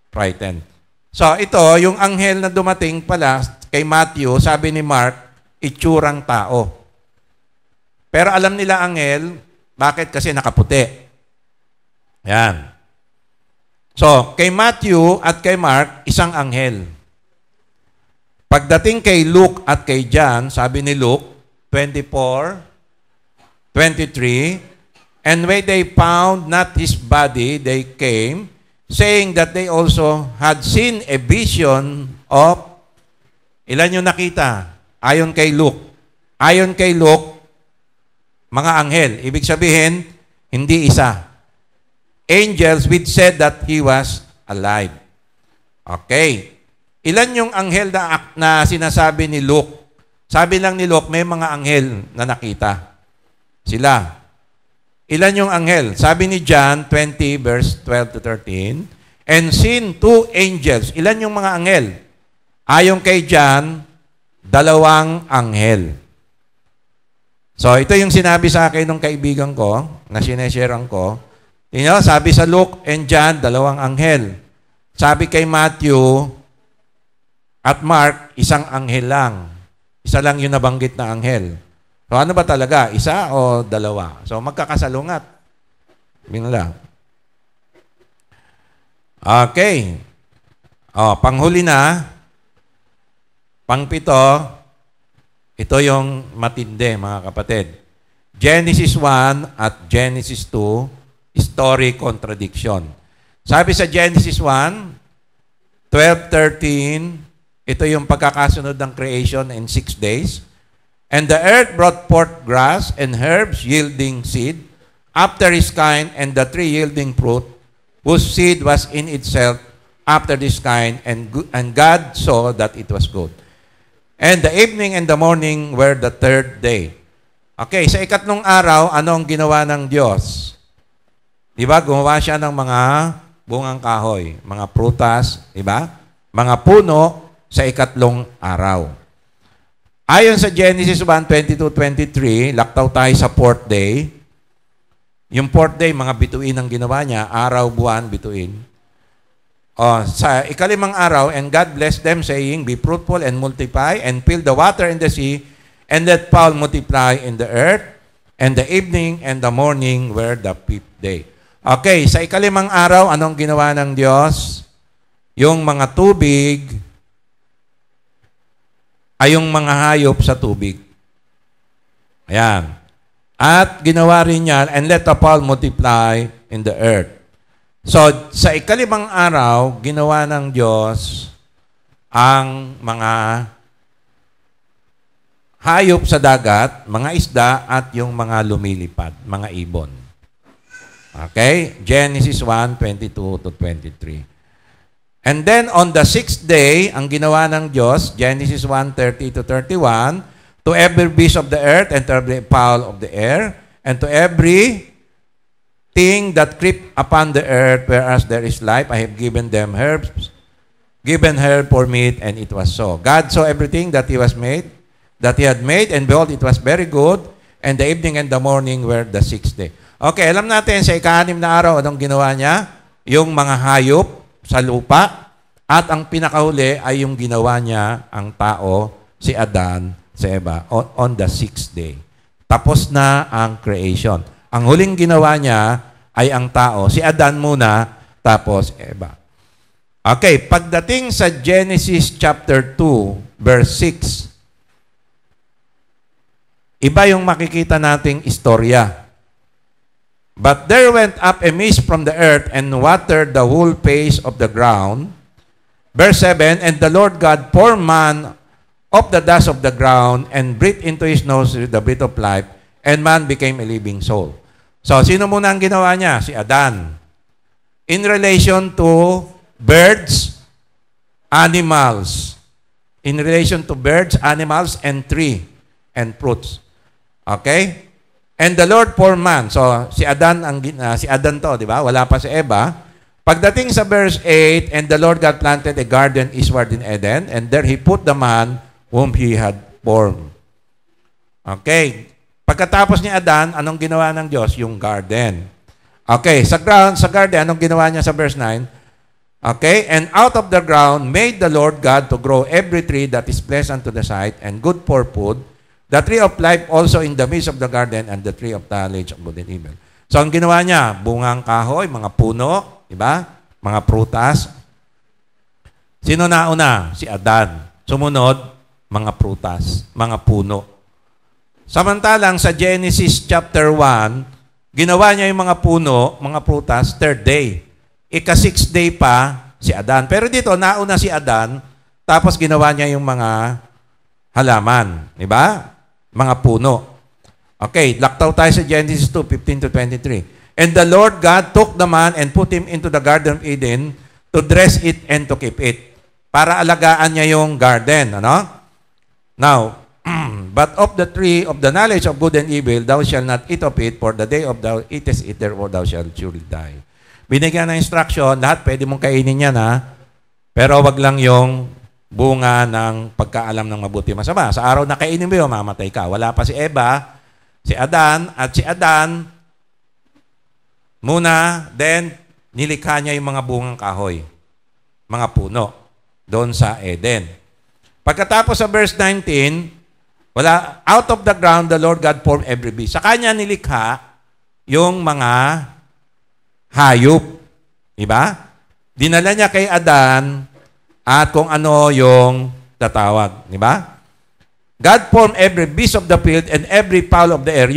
frightened. So ito, yung anghel na dumating pala kay Matthew, sabi ni Mark, itsurang tao. Pero alam nila anghel, bakit? Kasi nakaputi. Yan. So, kay Matthew at kay Mark, isang anghel. Pagdating kay Luke at kay John, sabi ni Luke, 24, 23, and when they found not his body, they came, saying that they also had seen a vision of, ilan yung nakita? Ayon kay Luke. Ayon kay Luke, mga anghel. Ibig sabihin, hindi isa. Angels which said that he was alive. Okay. Ilan yung anghel na sinasabi ni Luke? Sabi lang ni Luke, may mga anghel na nakita. Sila. Ilan yung anghel? Sabi ni John 20, verse 12-13, and seen two angels. Ilan yung mga anghel? Ayon kay John, 2 anghel. So, ito yung sinabi sa akin ng kaibigan ko, na sinesharean ko. Sabi sa Luke and John, 2 anghel. Sabi kay Matthew at Mark, isang anghel lang. Isa lang yung nabanggit na anghel. So, ano ba talaga? Isa o dalawa? So, magkakasalungat. Binala. Okay. Panghuli na. Pangpito, ito yung matindi, mga kapatid. Genesis 1 at Genesis 2, story contradiction. Sabi sa Genesis 1, 12-13, ito yung pagkakasunod ng creation in 6 days. And the earth brought forth grass and herbs yielding seed, after his kind, and the tree yielding fruit, whose seed was in itself after this kind, and God saw that it was good. And the evening and the morning were the third day. Okay, sa ikatlong araw, ano ang ginawa ng Diyos? Diba? Gumawa siya ng mga bungang kahoy, mga prutas, diba? Mga puno sa ikatlong araw. Ayon sa Genesis 1:22-23, laktaw tayo sa 4th day. Yung 4th day, mga bituin ang ginawa niya, araw, buwan, bituin. Sa ikalimang araw, and God blessed them, saying, be fruitful and multiply, and fill the water in the sea, and let fowl multiply in the earth. And the evening and the morning were the 5th day. Okay, sa ikalimang araw, anong ginawa ng Diyos? Yung mga tubig, ay yung mga hayop sa tubig. Ayan. At ginawa rin niya, and let the fowl multiply in the earth. So, sa ikalimang araw, ginawa ng Diyos ang mga hayop sa dagat, mga isda, at yung mga lumilipad, mga ibon. Okay? Genesis 1:22-23. And then, on the 6th day, ang ginawa ng Diyos, Genesis 1:30-31, to every beast of the earth, and to every fowl of the air, and to every thing that creep upon the earth, whereas there is life, I have given them herbs, given herb for meat, and it was so. God saw everything that He had made, and behold, it was very good, and the evening and the morning were the 6th day. Okay, alam natin, sa ika-6 na araw, anong ginawa niya? Yung mga hayop sa lupa, at ang pinakahuli ay yung ginawa niya, ang tao, si Adan, si Eva, on the 6th day. Tapos na ang creation. Ang huling ginawa niya ay ang tao. Si Adan muna, tapos Eva. Okay, pagdating sa Genesis chapter 2, verse 6, iba yung makikita nating istorya. But there went up a mist from the earth and watered the whole face of the ground. Verse 7, and the Lord God formed man of the dust of the ground and breathed into his nose the breath of life, and man became a living soul. So, sino muna ang ginawa niya? Si Adan. In relation to birds, animals. In relation to birds, animals, and tree, and fruits. Okay? And the Lord formed man. So, si Adan to, di ba? Wala pa si Eva. Pagdating sa verse 8, and the Lord God planted a garden eastward in Eden, and there He put the man whom He had formed. Okay. Pagkatapos ni Adan, anong ginawa ng Diyos? Yung garden. Okay. Sa garden, anong ginawa niya sa verse 9? Okay. And out of the ground made the Lord God to grow every tree that is pleasant to the sight and good for food, the tree of life also in the midst of the garden, and the tree of knowledge of good and evil. So, ang ginawa niya, bungang kahoy, mga puno, di ba? Mga prutas. Sino nauna? Si Adan. Sumunod, mga prutas, mga puno. Samantalang sa Genesis chapter 1, ginawa niya yung mga puno, mga prutas, 3rd day. Ika-6th day pa si Adan. Pero dito, nauna si Adan, tapos ginawa niya yung mga halaman. Di ba? Mga puno. Okay, laktaw tayo sa Genesis 2:15-23. And the Lord God took the man and put him into the Garden of Eden to dress it and to keep it. Para alagaan niya yung garden. Ano? Now, but of the tree of the knowledge of good and evil, thou shalt not eat of it, for the day of thou eatest it, therefore thou shalt surely die. Binigyan ng instruction, lahat pwede mong kainin yan, ha? Pero wag lang yung bunga ng pagkaalam ng mabuti masama. Sa araw na kainin mo yun, mamatay ka. Wala pa si Eva, si Adan, at si Adan, muna, then, nilikha niya yung mga bungang kahoy, mga puno, doon sa Eden. Pagkatapos sa verse 19, out of the ground, the Lord God formed every beast. Sa kanya nilikha yung mga hayop. Diba? Dinala niya kay Adan at kung ano yung tatawag. Diba? God formed every beast of the field and every fowl of the air.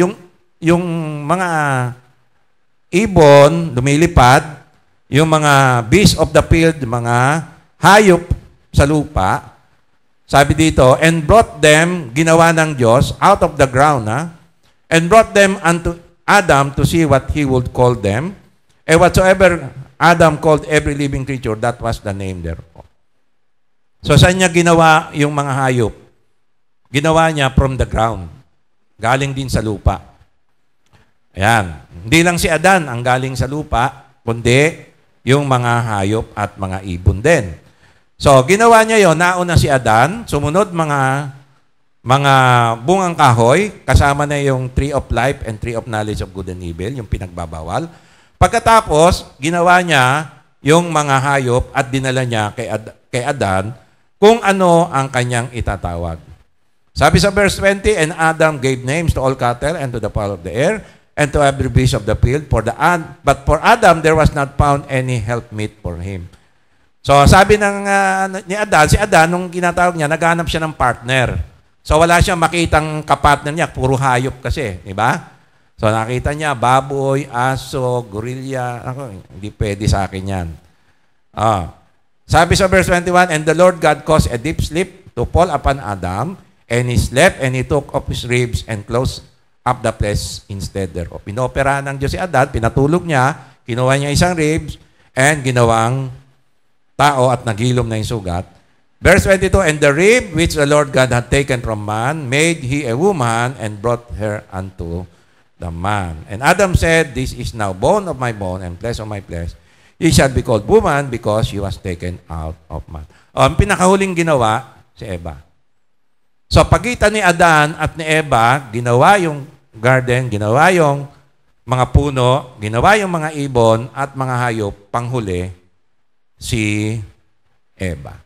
Yung mga ibon, lumilipad, yung mga beast of the field, mga hayop sa lupa, sabi dito, and brought them, ginawa ng Diyos, out of the ground, and brought them unto Adam to see what he would call them. And whatsoever Adam called every living creature, that was the name thereof. So, saan niya ginawa yung mga hayop? Ginawa niya from the ground. galing din sa lupa. Ayan. Hindi lang si Adan ang galing sa lupa, kundi yung mga hayop at mga ibon din. So, ginawa niya yon. Nauna si Adan, sumunod mga bungang kahoy, kasama na yung tree of life and tree of knowledge of good and evil, yung pinagbabawal. Pagkatapos, ginawa niya yung mga hayop at dinala niya kay Adan kung ano ang kanyang itatawag. Sabi sa verse 20, and Adam gave names to all cattle and to the fowl of the air and to every beast of the field. But for Adam, there was not found any helpmeet for him. So, sabi ni Adan, si Adan, nung ginatawag niya, naghanap siya ng partner. So, wala siyang makitang kapartner niya, puro hayop kasi, di ba? So, nakita niya, baboy, aso, gorilla. Ako, hindi pwede sa akin yan. Sabi sa verse 21, and the Lord God caused a deep sleep to fall upon Adam, and he slept, and he took off his ribs and closed up the flesh instead thereof. Pinoperahan ng Diyos si Adan, pinatulog niya, kinuha niya isang ribs, and ginawang tao at naghilom na yung sugat. Verse 22, and the rib which the Lord God had taken from man, made he a woman, and brought her unto the man. And Adam said, this is now bone of my bone and flesh of my flesh. He shall be called woman because she was taken out of man. Ang pinakahuling ginawa, si Eva. So, pagitan ni Adan at ni Eva, ginawa yung garden, ginawa yung mga puno, ginawa yung mga ibon at mga hayop, panghuli, si Eva.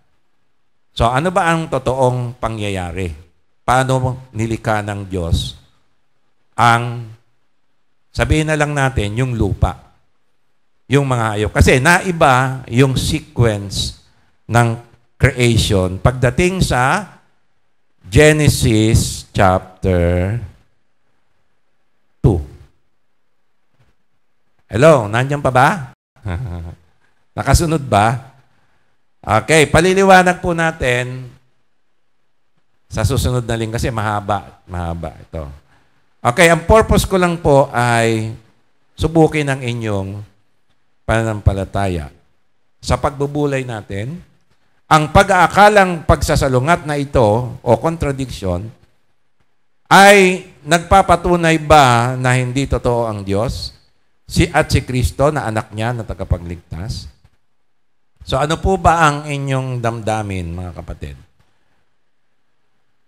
So, ano ba ang totoong pangyayari? Paano nilikha ng Diyos ang, sabihin na lang natin, yung lupa, yung mga hayop. Kasi naiba yung sequence ng creation pagdating sa Genesis chapter 2. Hello, nandiyan pa ba? Nakasunod ba? Okay, paliliwanag po natin sa susunod na link kasi mahaba ito. Okay, ang purpose ko lang po ay subukin ang inyong pananampalataya. Sa pagbubulay natin, ang pag-aakalang pagsasalungat na ito o contradiction ay nagpapatunay ba na hindi totoo ang Diyos at si Kristo na anak niya na tagapagligtas? So ano po ba ang inyong damdamin, mga kapatid?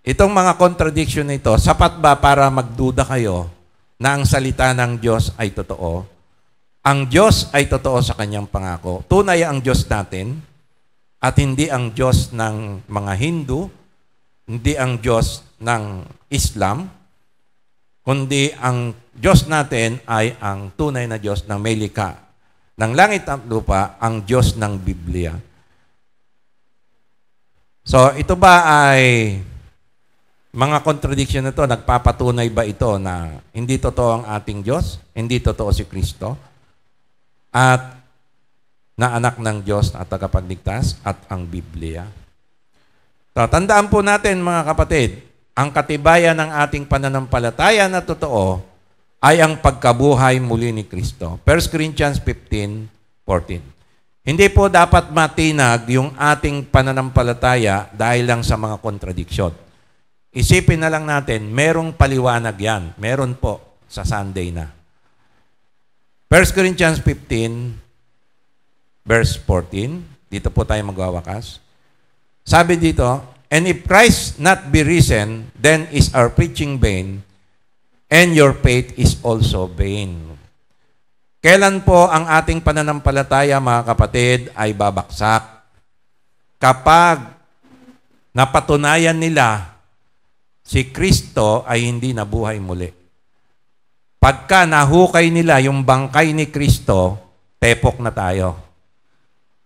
Itong mga contradiction na ito, sapat ba para magduda kayo na ang salita ng Diyos ay totoo? Ang Diyos ay totoo sa kanyang pangako. Tunay ang Diyos natin at hindi ang Diyos ng mga Hindu, hindi ang Diyos ng Islam, kundi ang Diyos natin ay ang tunay na Diyos na may likha ng langit at lupa, ang Diyos ng Biblia. So, ito ba ay mga contradiction na ito, nagpapatunay ba ito na hindi totoo ang ating Diyos, hindi totoo si Kristo, at na anak ng Diyos at tagapagligtas at ang Biblia? So, tandaan po natin, mga kapatid, ang katibayan ng ating pananampalataya na totoo ay ang pagkabuhay muli ni Kristo. 1 Corinthians 15:14. Hindi po dapat matinag yung ating pananampalataya dahil lang sa mga kontradiksyon. Isipin na lang natin, merong paliwanag yan. Meron po sa Sunday na. 1 Corinthians 15, verse 14. Dito po tayo magwawakas. Sabi dito, and if Christ not be risen, then is our preaching vain, and your faith is also vain. Kailan po ang ating pananampalataya, mga kapatid, ay babaksak? Kapag napatunayan nila si Kristo ay hindi nabuhay muli. Pagka nahukay nila yung bangkay ni Kristo, tepok na tayo.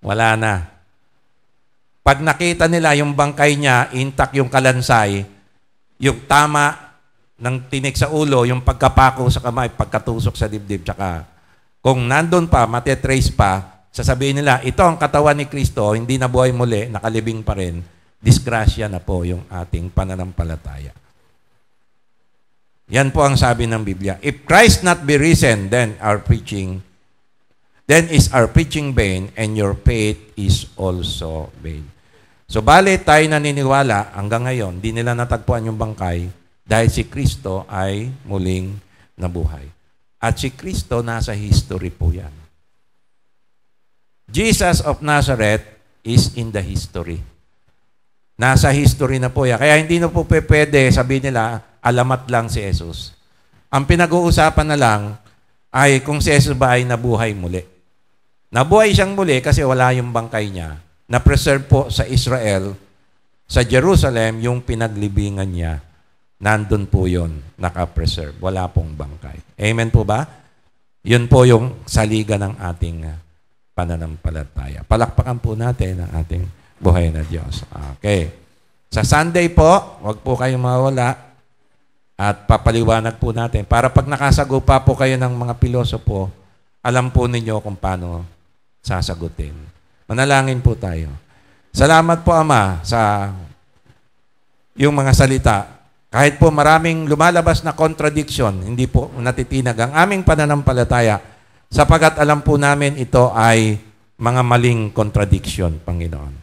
Wala na. Pag nakita nila yung bangkay niya, intact yung kalansay, yung tama ng tinik sa ulo, yung pagkapako sa kamay, pagkatusok sa dibdib, tsaka kung nandun pa, matetrace pa, sasabihin nila, ito ang katawan ni Kristo, hindi nabuhay muli, nakalibing pa rin, disgrasya na po yung ating pananampalataya. Yan po ang sabi ng Biblia. If Christ not be risen, then is our preaching vain, and your faith is also vain. So, bale tayo naniniwala hanggang ngayon, di nila natagpuan yung bangkay, Dahil si Kristo ay muling nabuhay. At si Kristo nasa history po yan. Jesus of Nazareth is in the history. Nasa history na po yan. Kaya hindi na po pwede sabihin nila, alamat lang si Jesus. Ang pinag-uusapan na lang ay kung si Jesus ba ay nabuhay muli. Nabuhay siyang muli kasi wala yung bangkay niya. Na-preserve po sa Israel, sa Jerusalem, yung pinaglibingan niya. Nandun po yun, naka-preserve. Wala pong bangkay. Amen po ba? Yun po yung saliga ng ating pananampalataya. Palakpakan po natin ang ating buhay na Diyos. Okay. Sa Sunday po, wag po kayong mawala at papaliwanag po natin. Para pag nakasagupa po kayo ng mga pilosopo, alam po ninyo kung paano sasagutin. Manalangin po tayo. Salamat po, Ama, sa yung mga salita. Kahit po maraming lumalabas na contradiction, hindi po natitinag ang aming pananampalataya sapagat alam po namin ito ay mga maling contradiction, Panginoon.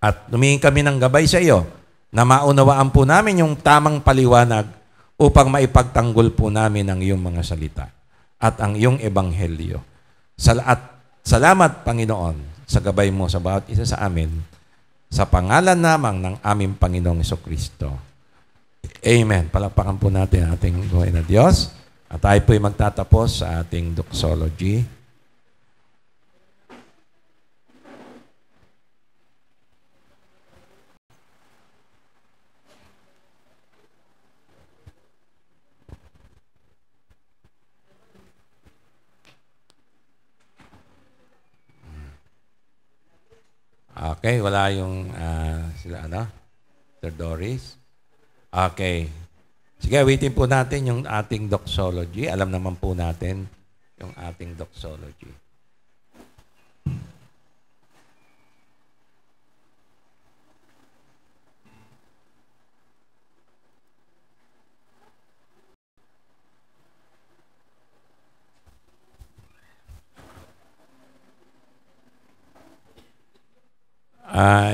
At lumingin kami ng gabay sa iyo na maunawaan po namin yung tamang paliwanag upang maipagtanggol po namin ang iyong mga salita at ang iyong ebanghelyo. At salamat, Panginoon, sa gabay mo sa bawat isa sa amin sa pangalan namang ng aming Panginoong Jesucristo. Amen. Palakpakan po natin ang ating buhay na Diyos. At tayo po'y magtatapos sa ating doxology. Okay, wala yung sila Sir Doris. Okay. Sige, waitin po natin yung ating doxology. Alam naman po natin yung ating doxology.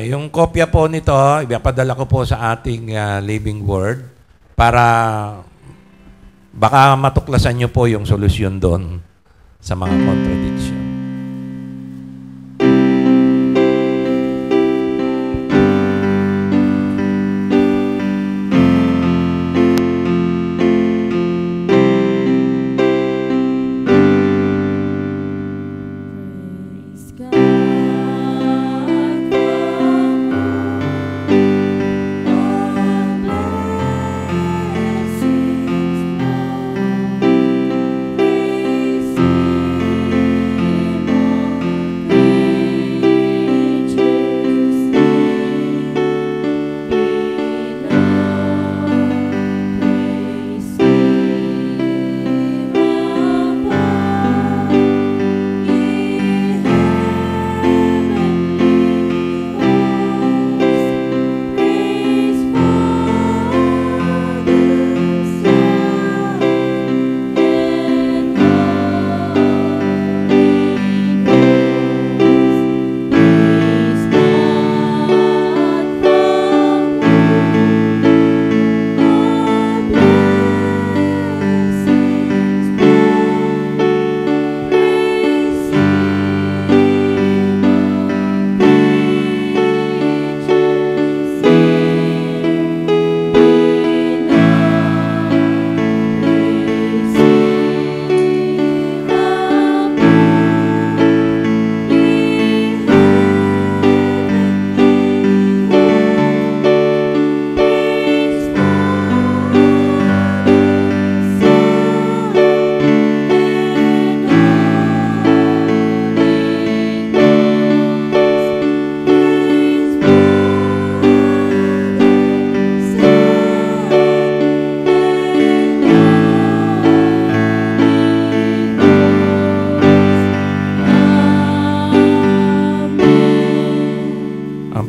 Yung kopya po nito, ipapadala ko po sa ating Living Word para baka matuklasan nyo po yung solusyon doon sa mga contradiction.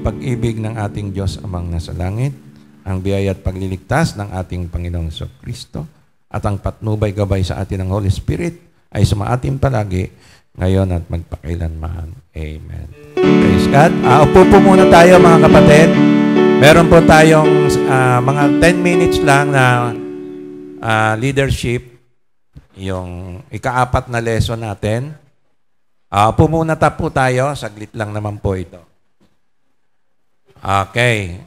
pag-ibig ng ating Diyos Amang nasa langit, ang biyaya at pagliligtas ng ating Panginoong Kristo, at ang patnubay gabay sa atin ng Holy Spirit ay sumaatin palagi, ngayon at magpakailanman. Amen. Praise God. Upo po muna tayo mga kapatid. Meron po tayong mga 10 minutes lang na leadership, yung ika-4 na lesson natin. Pumuna po tayo, saglit lang naman po ito. Okay.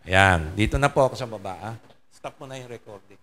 Ayan, dito na po ako sa baba. Stop mo na yung recording.